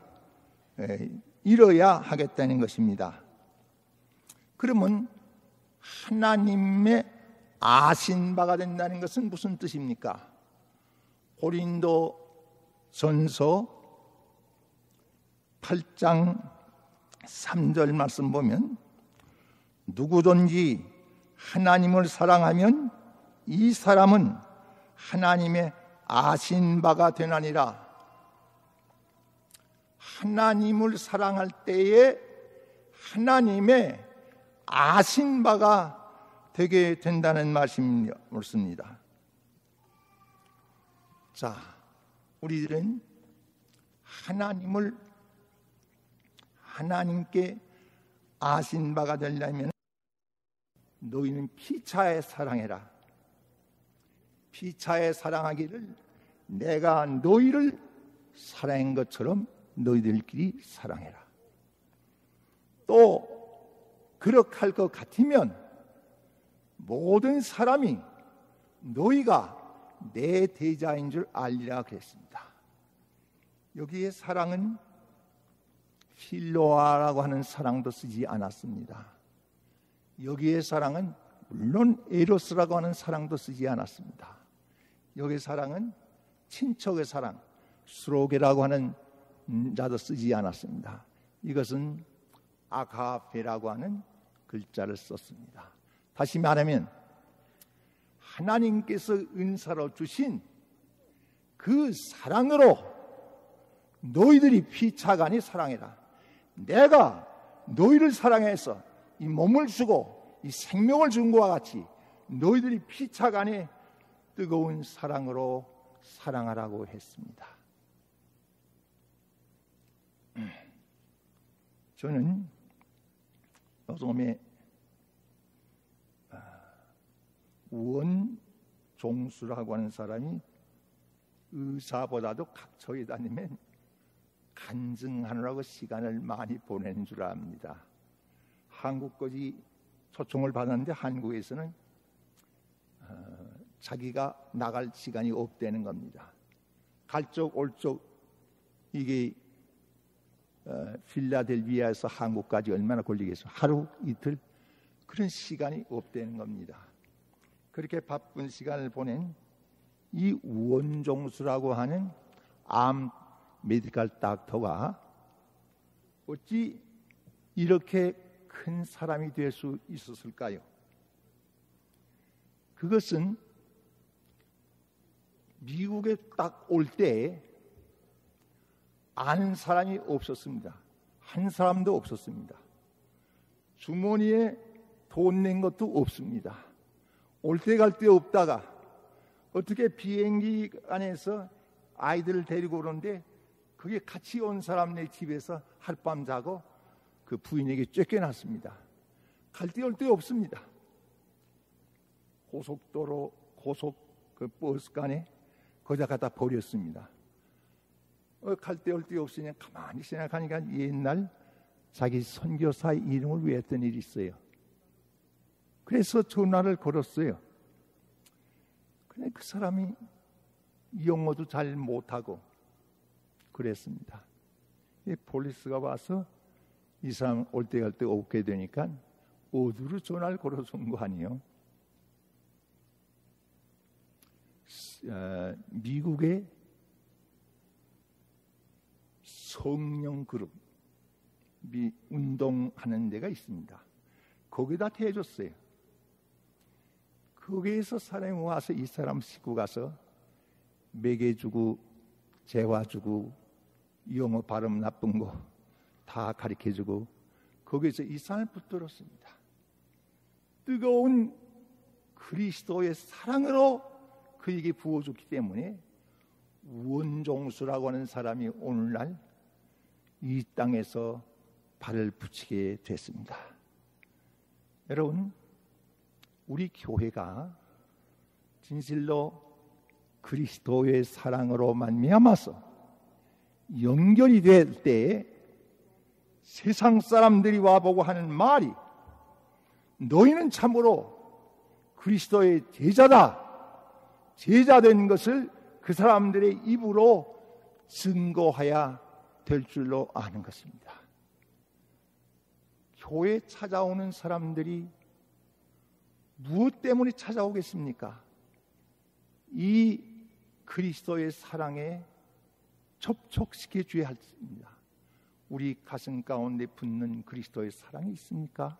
이뤄야 하겠다는 것입니다. 그러면 하나님의 아신 바가 된다는 것은 무슨 뜻입니까? 고린도 전서 8장 3절 말씀 보면 누구든지 하나님을 사랑하면 이 사람은 하나님의 아신 바가 되나니라. 하나님을 사랑할 때에 하나님의 아신 바가 되게 된다는 말씀입니다. 자, 우리들은 하나님께 아신 바가 되려면 너희는 피차에 사랑해라. 피차에 사랑하기를 내가 너희를 사랑한 것처럼 너희들끼리 사랑해라. 또 그렇게 할 것 같으면 모든 사람이 너희가 내 제자인 줄 알리라 그랬습니다. 여기에 사랑은 필로아라고 하는 사랑도 쓰지 않았습니다. 여기에 사랑은 물론 에로스라고 하는 사랑도 쓰지 않았습니다. 여기에 사랑은 친척의 사랑, 수로게라고 하는 자도 쓰지 않았습니다. 이것은 아가페라고 하는 글자를 썼습니다. 다시 말하면 하나님께서 은사로 주신 그 사랑으로 너희들이 피차간에 사랑해라. 내가 너희를 사랑해서 이 몸을 주고 이 생명을 준 것과 같이 너희들이 피차간에 뜨거운 사랑으로 사랑하라고 했습니다. 저는 요즘에 원종수라고 하는 사람이 의사보다도 각처에 다니면 간증하느라고 시간을 많이 보내는 줄 압니다. 한국까지 초청을 받았는데 한국에서는 자기가 나갈 시간이 없다는 겁니다. 갈쪽 올쪽 이게 필라델비아에서 한국까지 얼마나 걸리겠어요? 하루 이틀 그런 시간이 없다는 겁니다. 그렇게 바쁜 시간을 보낸 이 원종수라고 하는 암 메디컬 닥터가 어찌 이렇게 큰 사람이 될 수 있었을까요? 그것은 미국에 딱 올 때 아는 사람이 없었습니다. 한 사람도 없었습니다. 주머니에 돈 낸 것도 없습니다. 올 때 갈 데 없다가 어떻게 비행기 안에서 아이들을 데리고 오는데 그게 같이 온 사람네 집에서 하룻밤 자고 그 부인에게 쫓겨났습니다. 갈 데 올 데 없습니다. 고속도로 그 버스간에 거기다 갖다 버렸습니다. 갈 데 올 데 없으니 가만히 생각하니까 옛날 자기 선교사의 이름을 외웠던 일이 있어요. 그래서 전화를 걸었어요. 근데 그 사람이 영어도 잘 못하고 그랬습니다. 폴리스가 와서 이 사람 올 때 갈 때 없게 되니까 어디로 전화를 걸어서 온 거 아니에요? 미국의 성령 그룹이 운동하는 데가 있습니다. 거기다 대줬어요. 거기에서 사람이 와서 이 사람 싣고 가서 먹여주고 재워주고 영어 발음 나쁜 거 다 가르쳐주고 거기서 이 사람을 붙들었습니다. 뜨거운 그리스도의 사랑으로 그에게 부어줬기 때문에 원종수라고 하는 사람이 오늘날 이 땅에서 발을 붙이게 됐습니다. 여러분, 우리 교회가 진실로 그리스도의 사랑으로 말미암아서 연결이 될 때 세상 사람들이 와보고 하는 말이 너희는 참으로 그리스도의 제자다, 제자된 것을 그 사람들의 입으로 증거해야 될 줄로 아는 것입니다. 교회에 찾아오는 사람들이 무엇 때문에 찾아오겠습니까? 이 그리스도의 사랑에 접촉시켜 줘야 합니다. 우리 가슴 가운데 붙는 그리스도의 사랑이 있습니까?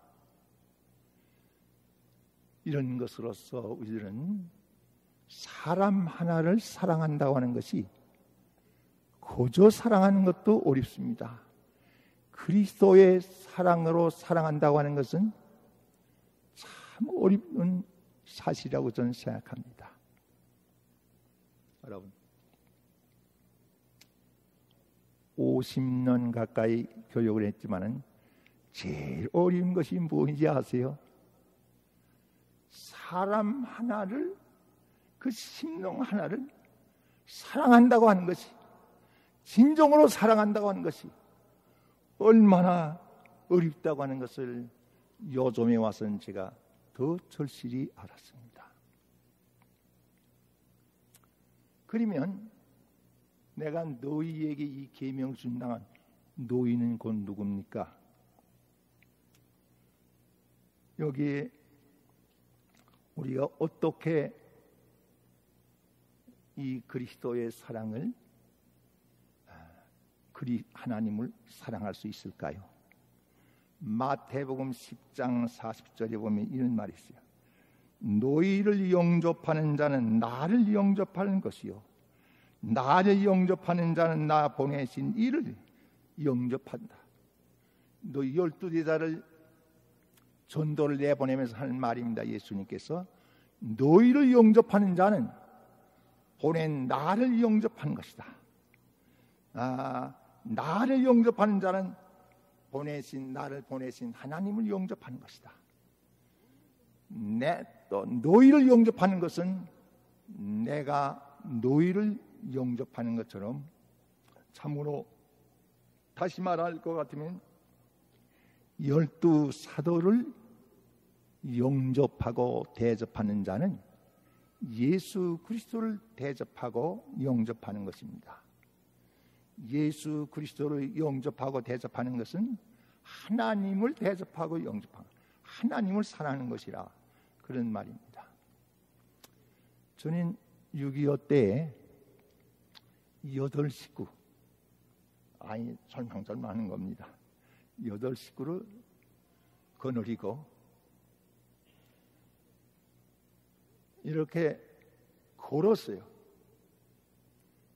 이런 것으로서 우리들은 사람 하나를 사랑한다고 하는 것이 거저 사랑하는 것도 어렵습니다. 그리스도의 사랑으로 사랑한다고 하는 것은 참 어려운 사실이라고 저는 생각합니다. 여러분, 50년 가까이 교육을 했지만은 제일 어려운 것이 무엇인지 아세요? 사람 하나를, 그 심령 하나를 사랑한다고 하는 것이, 진정으로 사랑한다고 하는 것이 얼마나 어렵다고 하는 것을 요즘에 와서는 제가 더 절실히 알았습니다. 그러면 내가 너희에게 이 계명을 준다면 너희는 곧 누굽니까? 여기에 우리가 어떻게 이 그리스도의 사랑을, 하나님을 사랑할 수 있을까요? 마태복음 10장 40절에 보면 이런 말이 있어요. 너희를 영접하는 자는 나를 영접하는 것이요, 나를 영접하는 자는 나 보내신 이를 영접한다. 너희 12제자를 전도를 내보내면서 하는 말입니다. 예수님께서 너희를 영접하는 자는 보낸 나를 영접하는 것이다. 나를 영접하는 자는 나를 보내신 하나님을 영접하는 것이다. 또 너희를 영접하는 것은 내가 너희를 영접하는 것처럼, 참으로 다시 말할 것 같으면 12사도를 영접하고 대접하는 자는 예수 그리스도를 대접하고 영접하는 것입니다. 예수 그리스도를 영접하고 대접하는 것은 하나님을 대접하고 영접하는, 하나님을 사랑하는 것이라, 그런 말입니다. 저는 6.25 때에 8식구, 설명하는 겁니다. 8식구를 거느리고 이렇게 걸었어요.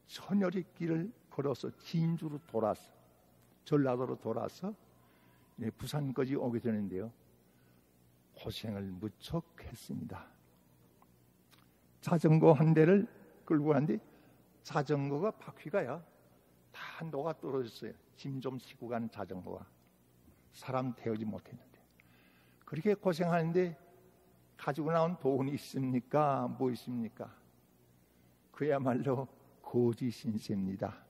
천여리 길을 걸어서 진주로 돌아서, 전라도로 돌아서 부산까지 오게 되는데요. 고생을 무척 했습니다. 자전거 한 대를 끌고 가는데 자전거가 바퀴가요 다 녹아 떨어졌어요. 짐 좀 싣고 가는 자전거가 사람 태우지 못했는데, 그렇게 고생하는데 가지고 나온 돈이 있습니까? 뭐 있습니까? 그야말로 거지 신세입니다.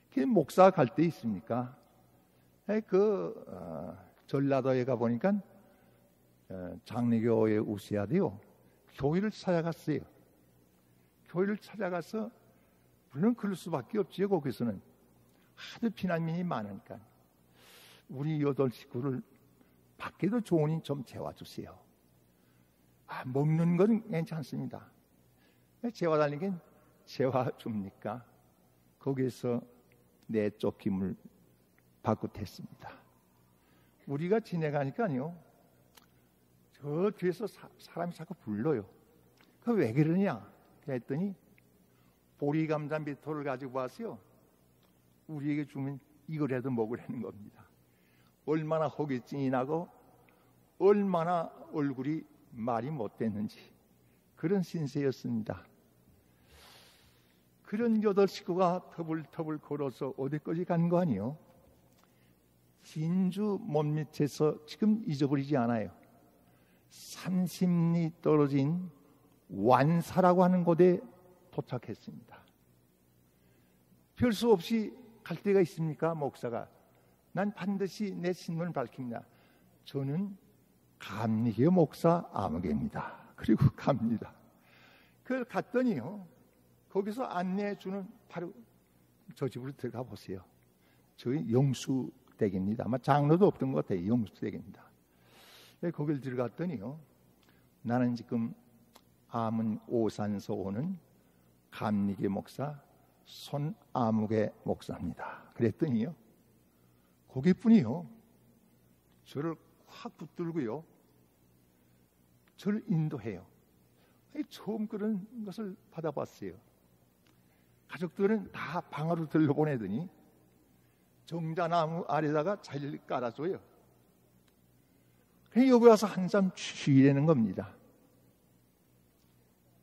그게 목사 갈 때 있습니까? 전라도에 가 보니까 장례교회 오셔야 돼요. 교회를 찾아갔어요. 교회를 찾아가서, 물론 그럴 수밖에 없지요. 거기서는 하도 피난민이 많으니까 우리 8식구를 밖에도 좋으니 좀 재워주세요. 먹는 건 괜찮습니다. 재워달라니까 재워줍니까? 거기에서 내쫓김을 받고 됐습니다. 우리가 지내가니까요, 저 뒤에서 사람이 자꾸 불러요. 그 왜 그러냐 했더니 보리 감자 몇 톨을 가지고 왔어요. 우리에게 주면 이거라도 먹으라는 겁니다. 얼마나 호기증이 나고 얼마나 얼굴이 말이 못됐는지 그런 신세였습니다. 그런 8식구가 터불터불 걸어서 어디까지 간 거 아니요? 진주 못밑에서 지금 잊어버리지 않아요. 30리 떨어진 완사라고 하는 곳에 도착했습니다. 별 수 없이 갈 데가 있습니까? 목사가. 난 반드시 내 신분을 밝힙니다. 저는 감리교 목사 아무개입니다. 그리고 갑니다. 그걸 갔더니요. 거기서 안내해 주는 바로 저 집으로 들어가 보세요. 저희 영수댁입니다. 아마 장로도 없던 것 같아요. 영수댁입니다. 거길 들어갔더니요. 나는 지금 암은 오산서 오는 감리교 목사 손아무개 목사입니다. 그랬더니요. 거기뿐이요. 저를 확 붙들고요. 저를 인도해요. 처음 그런 것을 받아봤어요. 가족들은 다 방으로 들러보내더니 정자나무 아래다가 자리를 깔아줘요. 그래 여기 와서 한참 쉬라는 겁니다.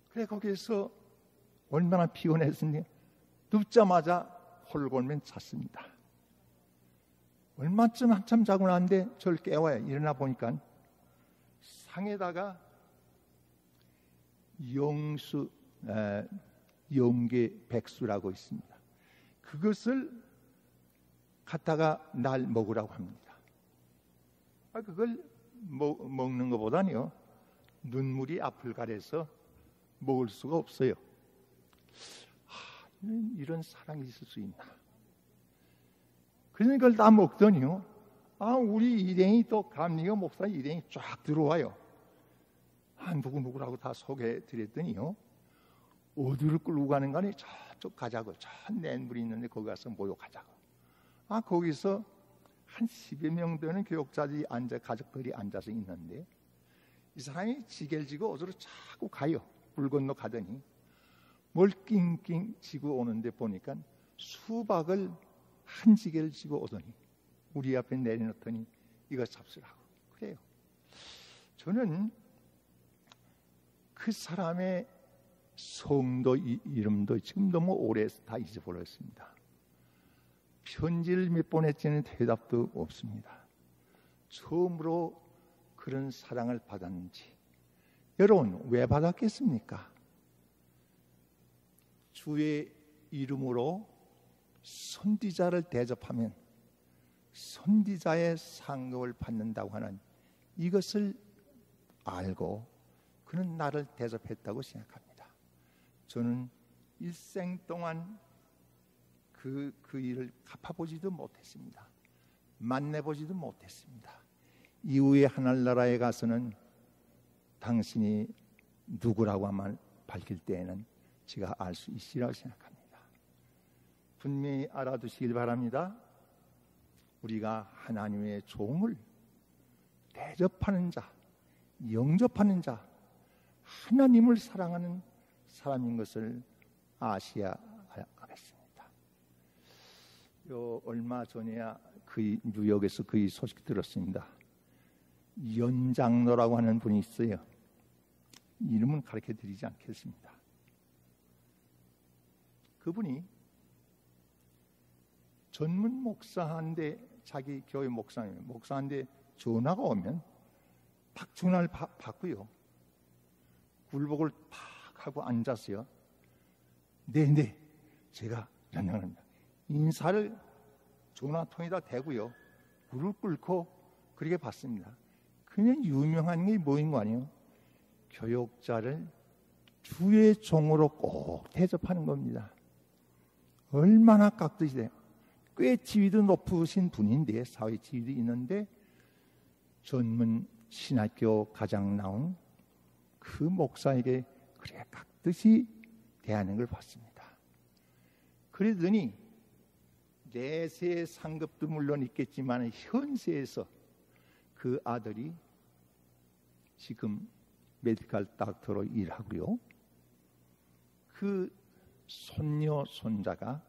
그래 거기에서 얼마나 피곤했으니 눕자마자 홀골면 잤습니다. 얼마쯤 한참 자고 나는데 저를 깨워요. 일어나 보니까 상에다가 영계 백수라고 있습니다. 그것을 갖다가 날 먹으라고 합니다. 그걸 먹는 것보다는요 눈물이 앞을 가려서 먹을 수가 없어요. 이런 사랑이 있을 수 있나? 그러니까 그걸 다 먹더니요. 우리 일행이 또 감리교 목사 일행이 쫙 들어와요. 누구누구라고 다 소개해 드렸더니요. 어디를 끌고 가는 거니? 저쪽 가자고. 저 낸물이 있는데 거기 가서 모욕하자고. 거기서 한 10여 명 되는 교역자들이 가족들이 앉아서 있는데 이 사람이 지게를 지고 어디로 자꾸 가요. 물 건너 가더니 뭘 낑낑 지고 오는데 보니까 수박을 한 지게를 지고 오더니 우리 앞에 내려놓더니 이거 잡수라고 그래요. 저는 그 사람의 성도 이름도 지금 너무 오래 다 잊어버렸습니다. 편지를 몇 번 했지는 대답도 없습니다. 처음으로 그런 사랑을 받았는지. 여러분 왜 받았겠습니까? 주의 이름으로 선지자를 대접하면 선지자의 상급을 받는다고 하는 이것을 알고 그는 나를 대접했다고 생각합니다. 저는 일생 동안 그 일을 갚아보지도 못했습니다. 만나보지도 못했습니다. 이후에 하늘나라에 가서는 당신이 누구라고 하면 밝힐 때에는 제가 알 수 있으리라고 생각합니다. 분명히 알아두시길 바랍니다. 우리가 하나님의 종을 대접하는 자, 영접하는 자, 하나님을 사랑하는 사람인 것을 아셔야 하겠습니다. 얼마 전에야 뉴욕에서 그 소식 들었습니다. 연장로라고 하는 분이 있어요. 이름은 가르쳐 드리지 않겠습니다. 그분이 전문 목사한테 자기 교회 목사한테 전화가 오면 딱 전화를 받고요. 굴복을 팍 하고 앉았어요. 네, 제가 연락합니다. 인사를 전화통에다 대고요. 굴을 꿇고 그렇게 받습니다. 그냥 유명한 게 뭐인 거 아니에요? 교역자를 주의 종으로 꼭 대접하는 겁니다. 얼마나 깍듯이 돼요. 꽤 지위도 높으신 분인데 사회 지위도 있는데 전문 신학교 가장 나온 그 목사에게 그렇게 깍듯이 대하는 걸 봤습니다. 그러더니 내세 상급도 물론 있겠지만 현세에서 그 아들이 지금 메디컬 닥터로 일하고요. 그 손녀, 손자가,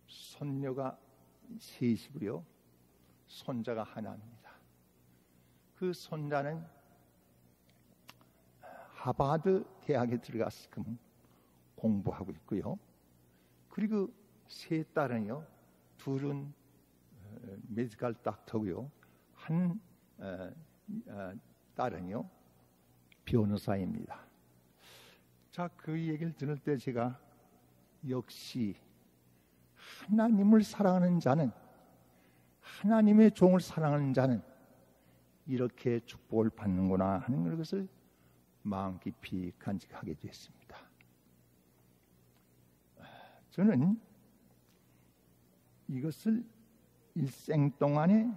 손녀가 셋이고요. 손자가 하나입니다. 그 손자는 하버드 대학에 들어가서 지금 공부하고 있고요. 그리고 세 딸은요, 둘은 메디컬 닥터고요. 한 딸은요, 변호사입니다. 자, 그 얘기를 들을 때 제가 역시 하나님을 사랑하는 자는, 하나님의 종을 사랑하는 자는 이렇게 축복을 받는구나 하는 것을 마음 깊이 간직하게 됐습니다. 저는 이것을 일생 동안에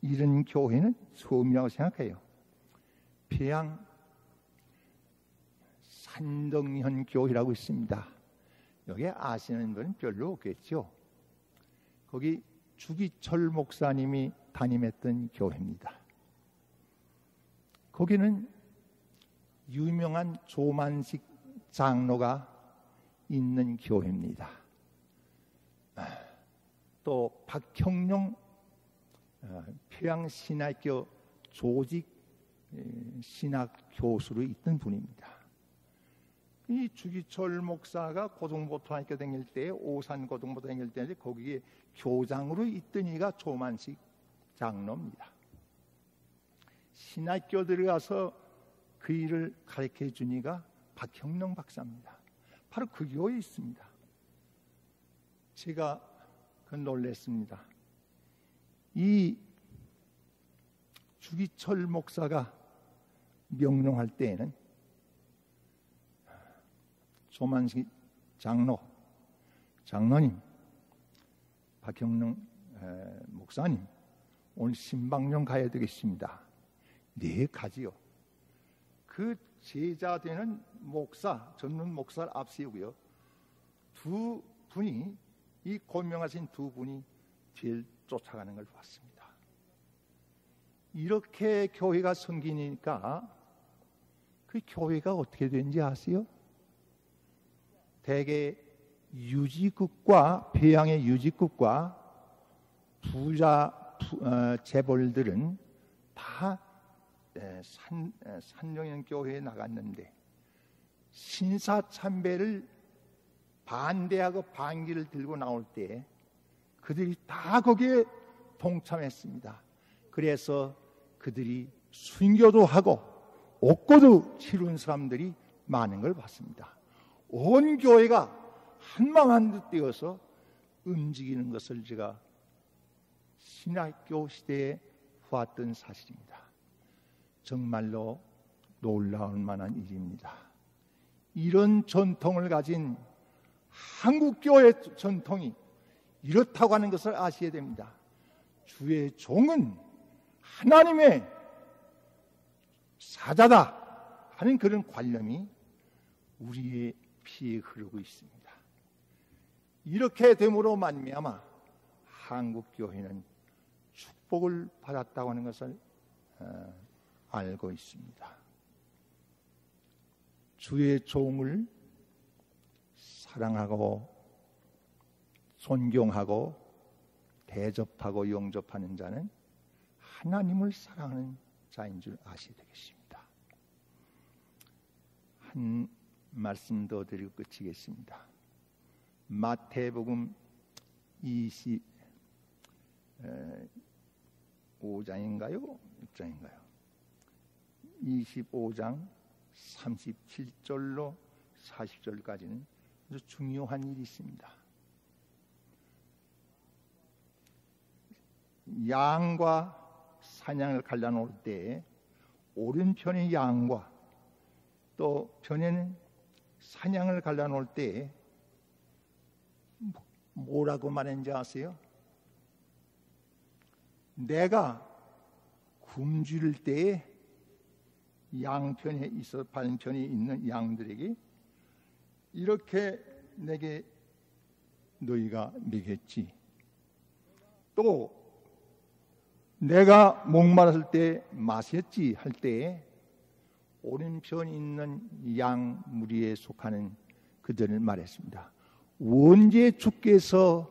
이런 교회는 처음이라고 생각해요. 평양 산동현 교회라고 있습니다. 여기 아시는 분은 별로 없겠죠. 거기 주기철 목사님이 담임했던 교회입니다. 거기는 유명한 조만식 장로가 있는 교회입니다. 또 박형룡 평양신학교 조직 신학 교수로 있던 분입니다. 이 주기철 목사가 고등보통학교 다닐 때, 오산 고등보통 다닐 때 거기에 교장으로 있던 이가 조만식 장로입니다. 신학교 들어가서 그 일을 가르쳐 준 이가 박형룡 박사입니다. 바로 그 교회에 있습니다. 제가 놀랐습니다. 이 주기철 목사가 명령할 때에는 조만식 장로님, 박형룡 목사님, 오늘 신방용 가야 되겠습니다. 네, 가지요. 그 제자 되는 목사, 전문 목사를 앞세우고요. 두 분이, 이 고명하신 두 분이 뒤를 쫓아가는 걸 봤습니다. 이렇게 교회가 생기니까 그 교회가 어떻게 되는지 아세요? 대개 유지국과, 평양의 유지국과 부자 재벌들은 다 산동현 교회에 나갔는데, 신사참배를 반대하고 반기를 들고 나올 때 그들이 다 거기에 동참했습니다. 그래서 그들이 순교도 하고 옥고도 치룬 사람들이 많은 걸 봤습니다. 온 교회가 한마음 한뜻 되어서 움직이는 것을 제가 신학교 시대에 보았던 사실입니다. 정말로 놀라울 만한 일입니다. 이런 전통을 가진 한국교회 전통이 이렇다고 하는 것을 아셔야 됩니다. 주의 종은 하나님의 사자다 하는 그런 관념이 우리의 피에 흐르고 있습니다. 이렇게 됨으로 말미암아 한국교회는 축복을 받았다고 하는 것을 알고 있습니다. 주의 종을 사랑하고 존경하고 대접하고 영접하는 자는 하나님을 사랑하는 자인 줄 아셔야 되겠습니다. 한 말씀 더 드리고 끝이겠습니다. 마태복음 25장인가요? 6장인가요? 25장 37절로 40절까지는 아주 중요한 일이 있습니다. 양과 사냥을 갈라놓을 때 오른편의 양과 또 편에는 사냥을 갈라놓을 때 뭐라고 말했는지 아세요? 내가 굶주릴 때에 양편에 있어 반편에 있는 양들에게 이렇게 내게 너희가 먹였지. 또 내가 목마랐을 때 마셨지 할 때에 오른편에 있는 양 무리에 속하는 그들을 말했습니다. 언제 주께서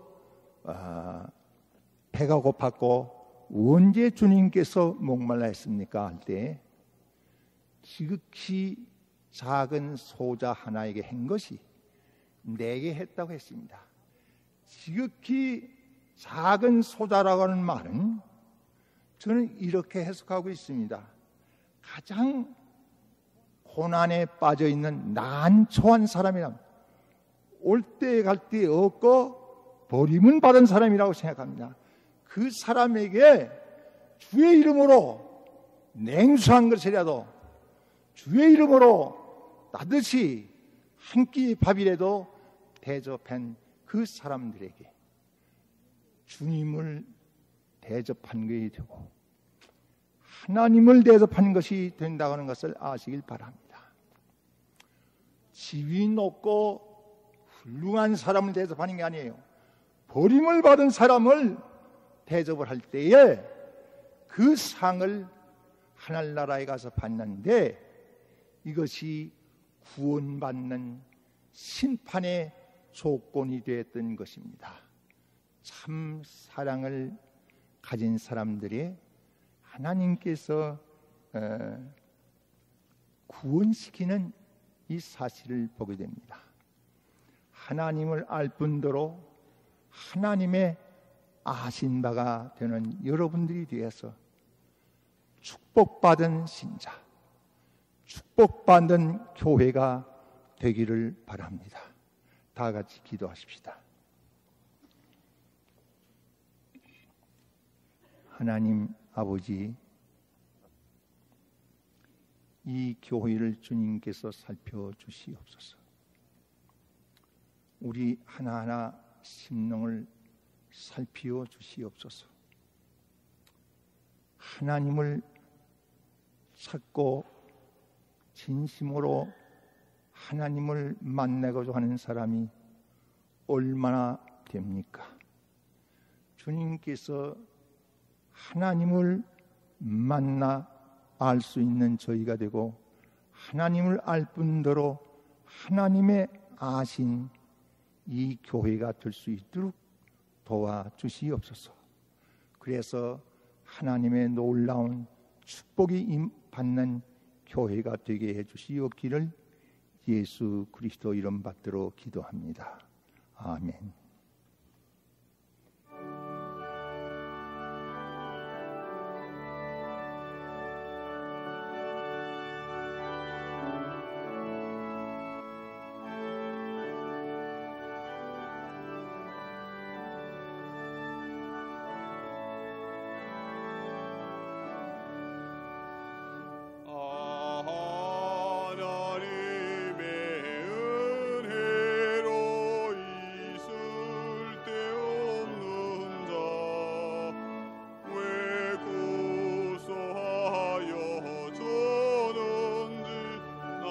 배가 고팠고 언제 주님께서 목말라 했습니까? 할 때 지극히 작은 소자 하나에게 한 것이 내게 했다고 했습니다. 지극히 작은 소자라고 하는 말은 저는 이렇게 해석하고 있습니다. 가장 고난에 빠져 있는 난처한 사람이라, 올 때 갈 때 없고 버림을 받은 사람이라고 생각합니다. 그 사람에게 주의 이름으로 냉수한 것이라도, 주의 이름으로 따뜻이 한 끼 밥이라도 대접한 그 사람들에게 주님을 대접한 것이 되고 하나님을 대접하는 것이 된다고 하는 것을 아시길 바랍니다. 지위 높고 훌륭한 사람을 대접하는 게 아니에요. 버림을 받은 사람을 대접을 할 때에 그 상을 하늘나라에 가서 받는데 이것이 구원받는 심판의 조건이 되었던 것입니다. 참 사랑을 가진 사람들이 하나님께서 구원시키는 이 사실을 보게 됩니다. 하나님을 알 뿐더러 하나님의 아신 바가 되는 여러분들이 되어서 축복받은 신자, 축복받는 교회가 되기를 바랍니다. 다 같이 기도하십시다. 하나님 아버지, 이 교회를 주님께서 살펴주시옵소서. 우리 하나하나 심령을 살피어 주시옵소서. 하나님을 찾고 진심으로 하나님을 만나고자 하는 사람이 얼마나 됩니까? 주님께서 하나님을 만나 알 수 있는 저희가 되고 하나님을 알 뿐더러 하나님의 아신 이 교회가 될 수 있도록 도와주시옵소서. 그래서 하나님의 놀라운 축복이 받는 교회가 되게 해주시옵기를 예수 그리스도 이름 받들어 기도합니다. 아멘. 하나님의 은혜로 있을 데 없는 자 왜 고소하여 저는지 난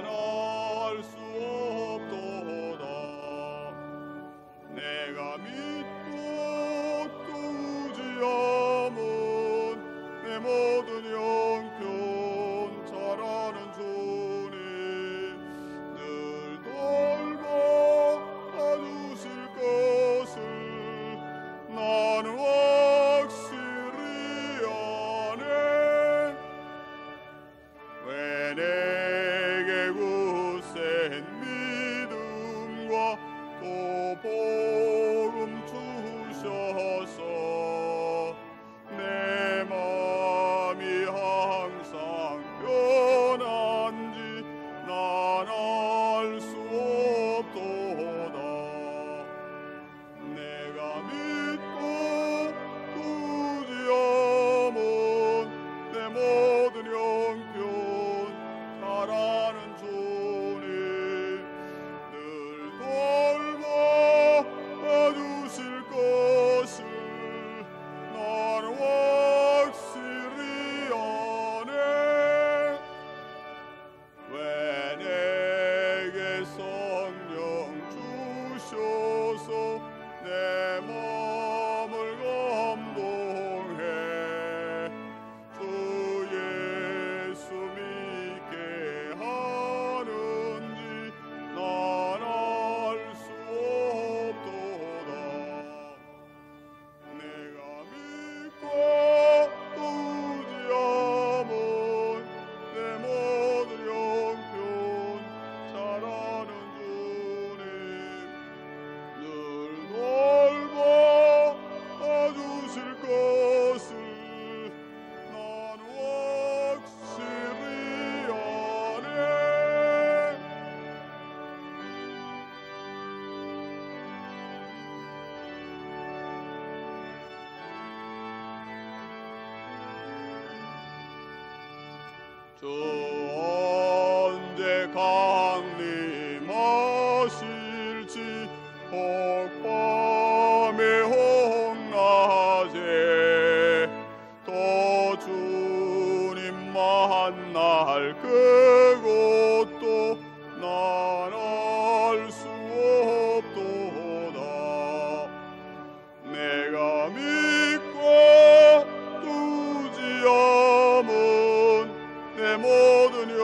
알 수 없도다. 내가 믿고 또 의지함은 내 모든 형편 잘하는 주님 늘 돌봐주실 것을 나는 확실히 아네. 왜 내게 굳센 믿음과 또 복음 주셔서 내 마음이 항상 변한지 난 알 수 없도다. 내가 믿고 의지함은 내 모든 형편 잘하는 주님 늘 돌봐주실 것을 주 언제 강림하실지 혹밤에 혹낮에 또 주님 만날 그곳도 난 알 수 없도다. 내가 믿고 두지 않은 내 모든 영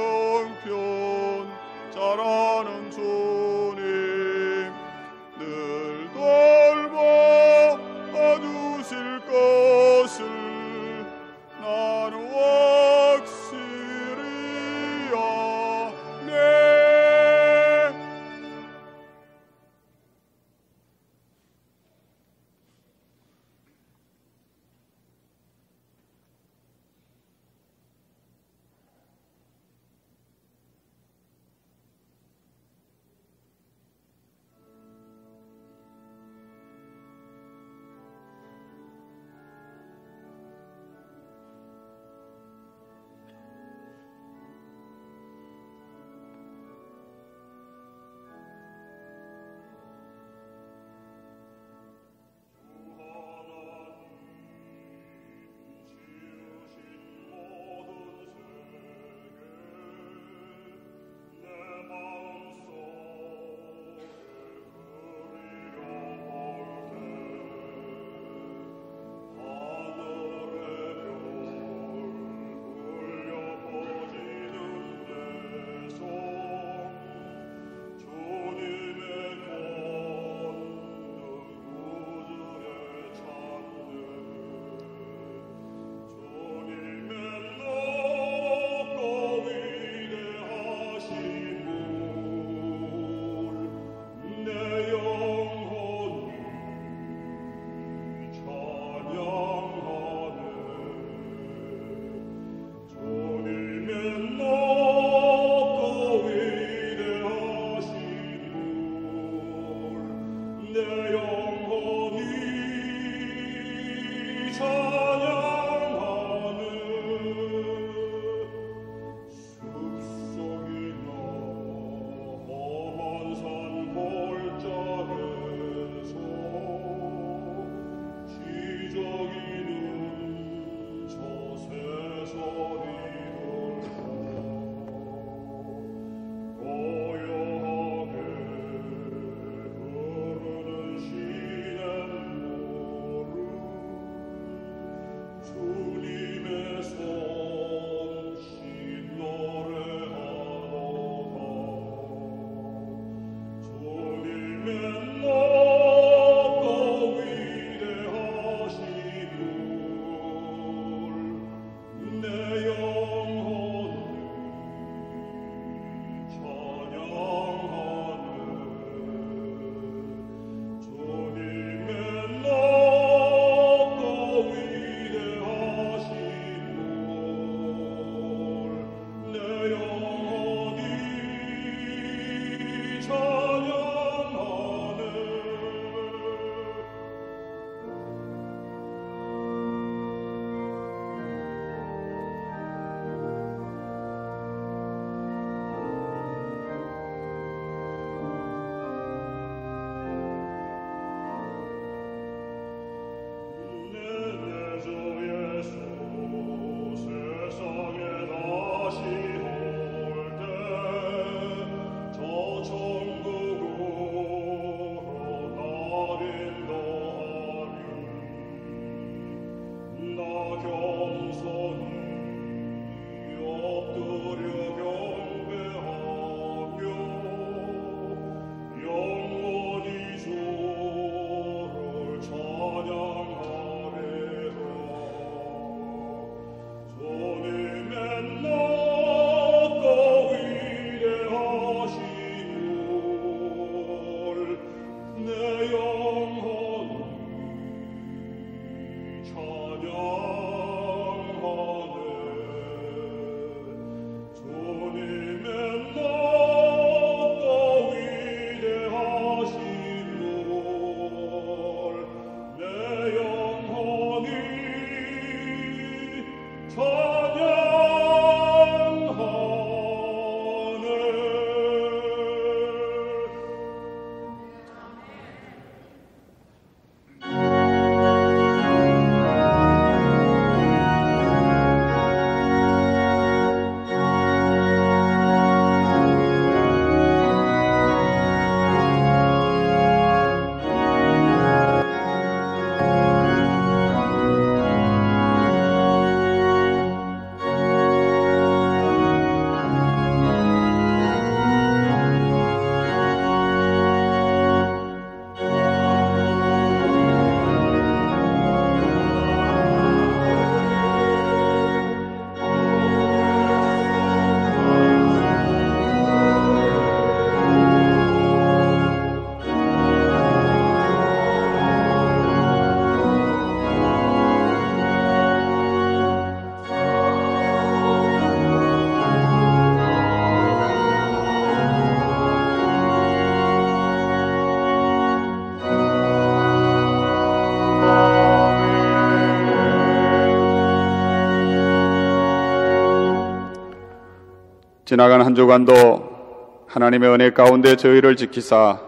지나간 한 주간도 하나님의 은혜 가운데 저희를 지키사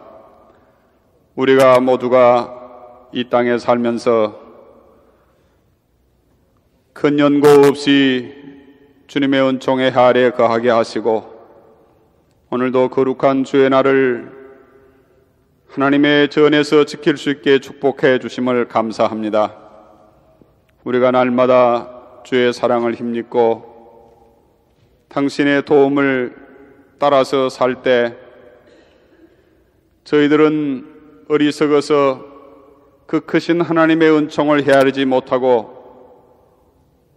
우리가 모두가 이 땅에 살면서 큰 연고 없이 주님의 은총의 아래 거하게 하시고 오늘도 거룩한 주의 날을 하나님의 전에서 지킬 수 있게 축복해 주심을 감사합니다. 우리가 날마다 주의 사랑을 힘입고 당신의 도움을 따라서 살 때 저희들은 어리석어서 그 크신 하나님의 은총을 헤아리지 못하고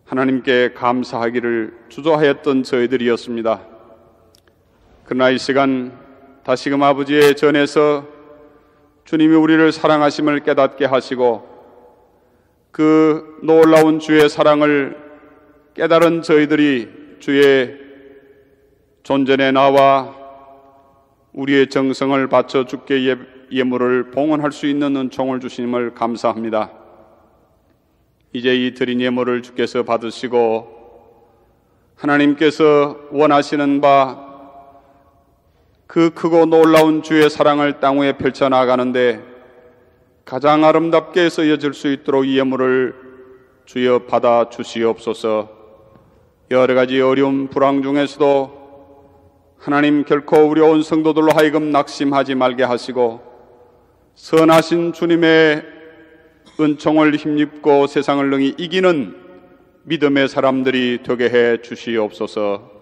하나님께 감사하기를 주저하였던 저희들이었습니다. 그러나 이 시간 다시금 아버지의 전에서 주님이 우리를 사랑하심을 깨닫게 하시고 그 놀라운 주의 사랑을 깨달은 저희들이 주의 존전에 나와 우리의 정성을 바쳐 주께 예물을 봉헌할 수 있는 은총을 주심을 감사합니다. 이제 이 드린 예물을 주께서 받으시고 하나님께서 원하시는 바 그 크고 놀라운 주의 사랑을 땅 위에 펼쳐나가는데 가장 아름답게 쓰여질 수 있도록 이 예물을 주여 받아 주시옵소서. 여러 가지 어려움 불황 중에서도 하나님 결코 우리 온 성도들로 하여금 낙심하지 말게 하시고 선하신 주님의 은총을 힘입고 세상을 능히 이기는 믿음의 사람들이 되게 해 주시옵소서.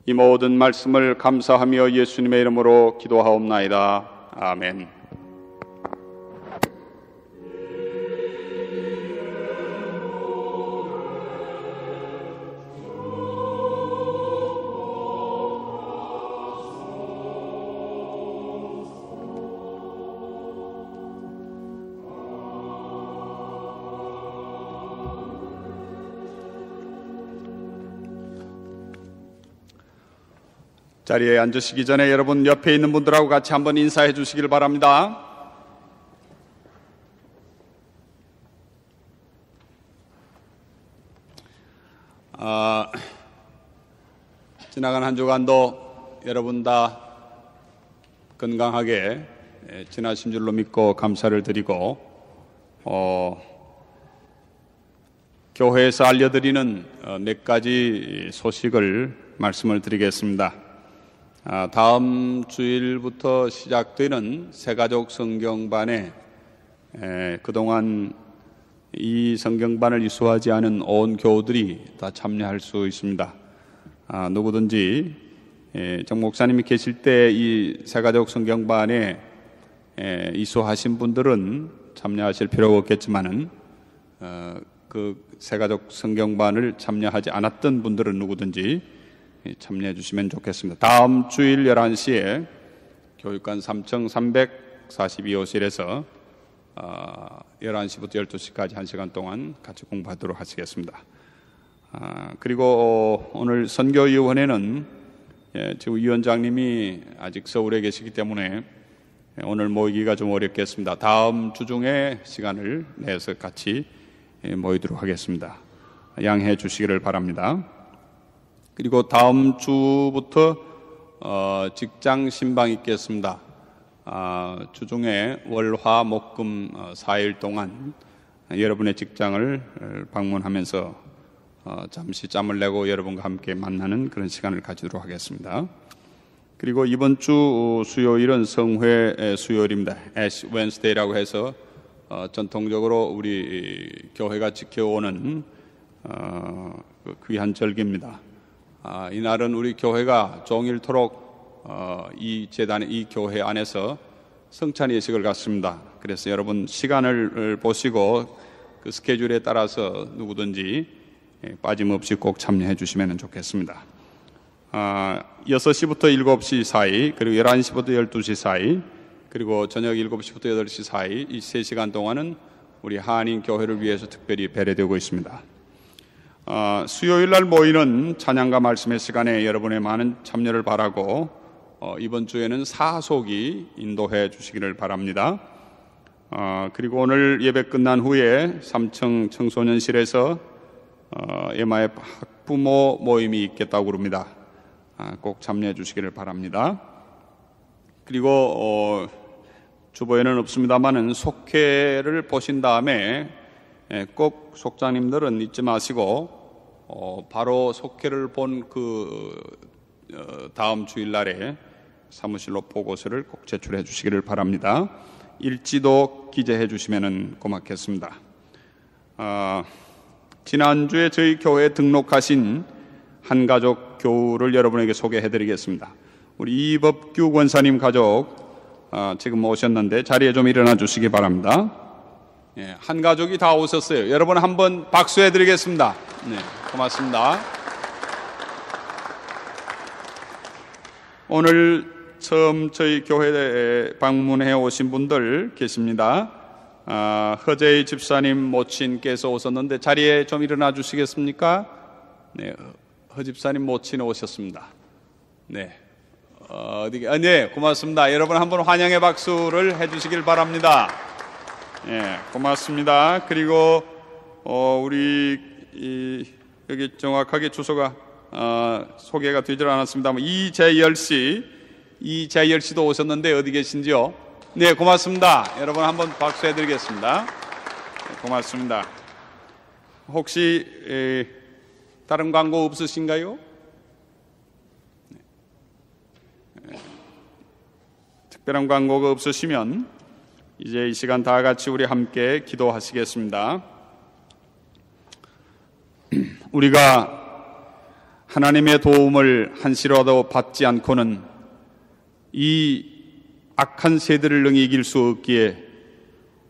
이 모든 말씀을 감사하며 예수님의 이름으로 기도하옵나이다. 아멘. 자리에 앉으시기 전에 여러분 옆에 있는 분들하고 같이 한번 인사해 주시길 바랍니다. 지나간 한 주간도 여러분 다 건강하게 지나신 줄로 믿고 감사를 드리고 교회에서 알려드리는 몇 가지 소식을 말씀을 드리겠습니다. 다음 주일부터 시작되는 새가족 성경반에 그동안 이 성경반을 이수하지 않은 온 교우들이 다 참여할 수 있습니다. 누구든지 정 목사님이 계실 때 이 새가족 성경반에 이수하신 분들은 참여하실 필요가 없겠지만은 그 새가족 성경반을 참여하지 않았던 분들은 누구든지 참여해 주시면 좋겠습니다. 다음 주일 11시에 교육관 3층 342호실에서 11시부터 12시까지 1시간 동안 같이 공부하도록 하시겠습니다. 그리고 오늘 선교위원회는 지금 위원장님이 아직 서울에 계시기 때문에 오늘 모이기가 좀 어렵겠습니다. 다음 주 중에 시간을 내서 같이 모이도록 하겠습니다. 양해해 주시기를 바랍니다. 그리고 다음 주부터 직장 신방 있겠습니다. 주중에 월, 화, 목, 금 4일 동안 여러분의 직장을 방문하면서 잠시 짬을 내고 여러분과 함께 만나는 그런 시간을 가지도록 하겠습니다. 그리고 이번 주 수요일은 성회 수요일입니다. 애쉬 웬스데이라고 해서 전통적으로 우리 교회가 지켜오는 귀한 절기입니다. 이날은 우리 교회가 종일토록 이 재단의 이 교회 안에서 성찬 예식을 갖습니다. 그래서 여러분 시간을 보시고 그 스케줄에 따라서 누구든지 빠짐없이 꼭 참여해 주시면 좋겠습니다. 6시부터 7시 사이, 그리고 11시부터 12시 사이, 그리고 저녁 7시부터 8시 사이 이 3시간 동안은 우리 한인 교회를 위해서 특별히 배려되고 있습니다. 수요일 날 모이는 찬양과 말씀의 시간에 여러분의 많은 참여를 바라고 이번 주에는 사속이 인도해 주시기를 바랍니다. 그리고 오늘 예배 끝난 후에 3층 청소년실에서 MIF 학부모 모임이 있겠다고 그럽니다. 꼭 참여해 주시기를 바랍니다. 그리고 주보에는 없습니다만은 속회를 보신 다음에 꼭 속장님들은 잊지 마시고 바로 속회를 본 그 다음 주일날에 사무실로 보고서를 꼭 제출해 주시기를 바랍니다. 일지도 기재해 주시면 고맙겠습니다. 지난주에 저희 교회에 등록하신 한가족 교우를 여러분에게 소개해 드리겠습니다. 우리 이법규 권사님 가족 지금 오셨는데 자리에 좀 일어나 주시기 바랍니다. 한가족이 다 오셨어요. 여러분 한번 박수해 드리겠습니다. 네, 고맙습니다. 오늘 처음 저희 교회에 방문해 오신 분들 계십니다. 허재희 집사님 모친께서 오셨는데 자리에 좀 일어나 주시겠습니까? 네, 허 집사님 모친 오셨습니다. 네, 네, 고맙습니다. 여러분 한번 환영의 박수를 해주시길 바랍니다. 네, 고맙습니다. 그리고 우리 여기 정확하게 주소가 소개가 되질 않았습니다만 이재열 씨도 오셨는데 어디 계신지요? 네, 고맙습니다. 여러분 한번 박수해 드리겠습니다. 네, 고맙습니다. 혹시 다른 광고 없으신가요? 네. 특별한 광고가 없으시면 이제 이 시간 다 같이 우리 함께 기도하시겠습니다. 우리가 하나님의 도움을 한시라도 받지 않고는 이 악한 세대를 능히 이길 수 없기에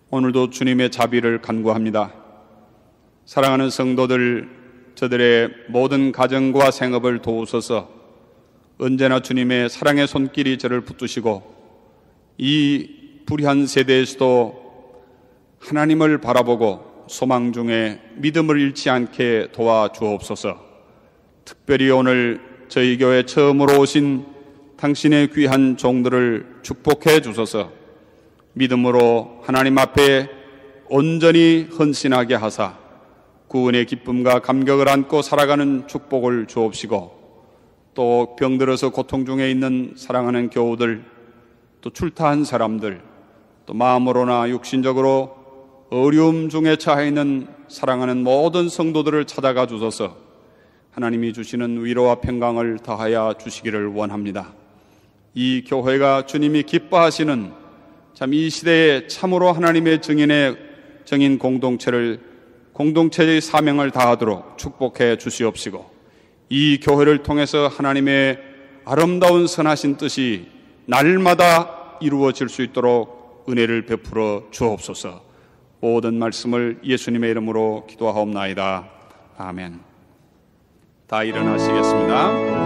오늘도 주님의 자비를 간구합니다. 사랑하는 성도들, 저들의 모든 가정과 생업을 도우소서. 언제나 주님의 사랑의 손길이 저를 붙드시고 이 불의한 세대에서도 하나님을 바라보고 소망 중에 믿음을 잃지 않게 도와주옵소서. 특별히 오늘 저희 교회 처음으로 오신 당신의 귀한 종들을 축복해 주소서. 믿음으로 하나님 앞에 온전히 헌신하게 하사 구원의 기쁨과 감격을 안고 살아가는 축복을 주옵시고, 또 병들어서 고통 중에 있는 사랑하는 교우들, 또 출타한 사람들, 또 마음으로나 육신적으로 어려움 중에 처해 있는 사랑하는 모든 성도들을 찾아가 주소서. 하나님이 주시는 위로와 평강을 더하여 주시기를 원합니다. 이 교회가 주님이 기뻐하시는 참 이 시대에 참으로 하나님의 정인 공동체의 사명을 다하도록 축복해 주시옵시고, 이 교회를 통해서 하나님의 아름다운 선하신 뜻이 날마다 이루어질 수 있도록 은혜를 베풀어 주옵소서. 모든 말씀을 예수님의 이름으로 기도하옵나이다. 아멘. 다 일어나시겠습니다.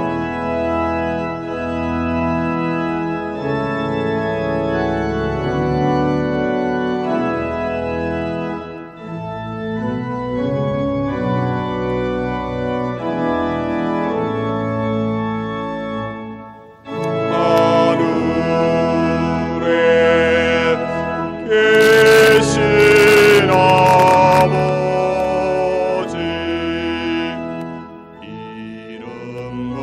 이름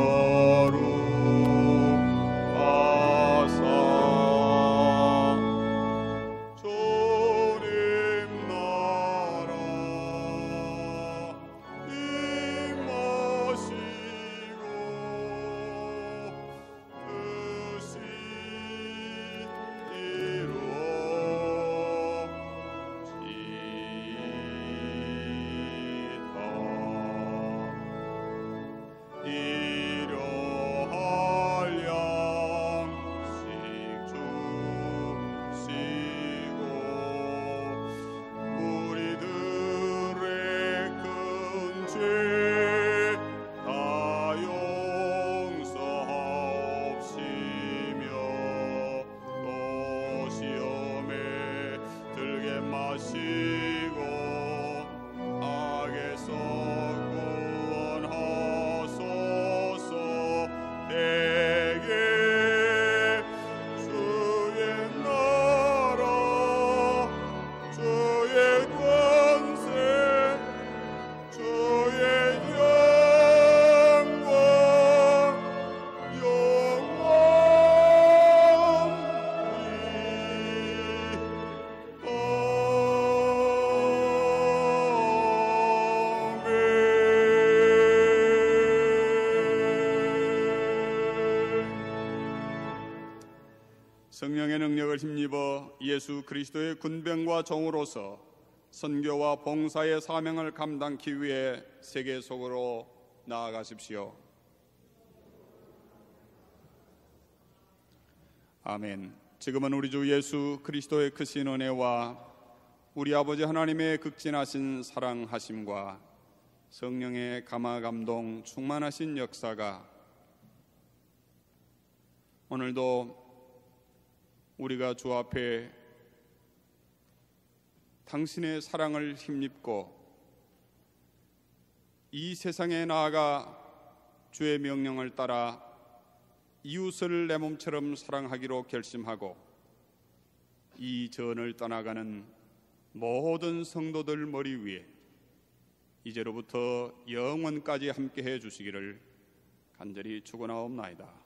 성령의 능력을 힘입어 예수 그리스도의 군병과 종으로서 선교와 봉사의 사명을 감당하기 위해 세계 속으로 나아가십시오. 아멘. 지금은 우리 주 예수 그리스도의 크신 은혜와 우리 아버지 하나님의 극진하신 사랑하심과 성령의 감화 감동 충만하신 역사가 오늘도 우리가 주 앞에 당신의 사랑을 힘입고 이 세상에 나아가 주의 명령을 따라 이웃을 내 몸처럼 사랑하기로 결심하고 이 전을 떠나가는 모든 성도들 머리 위에 이제로부터 영원까지 함께해 주시기를 간절히 축원하옵나이다.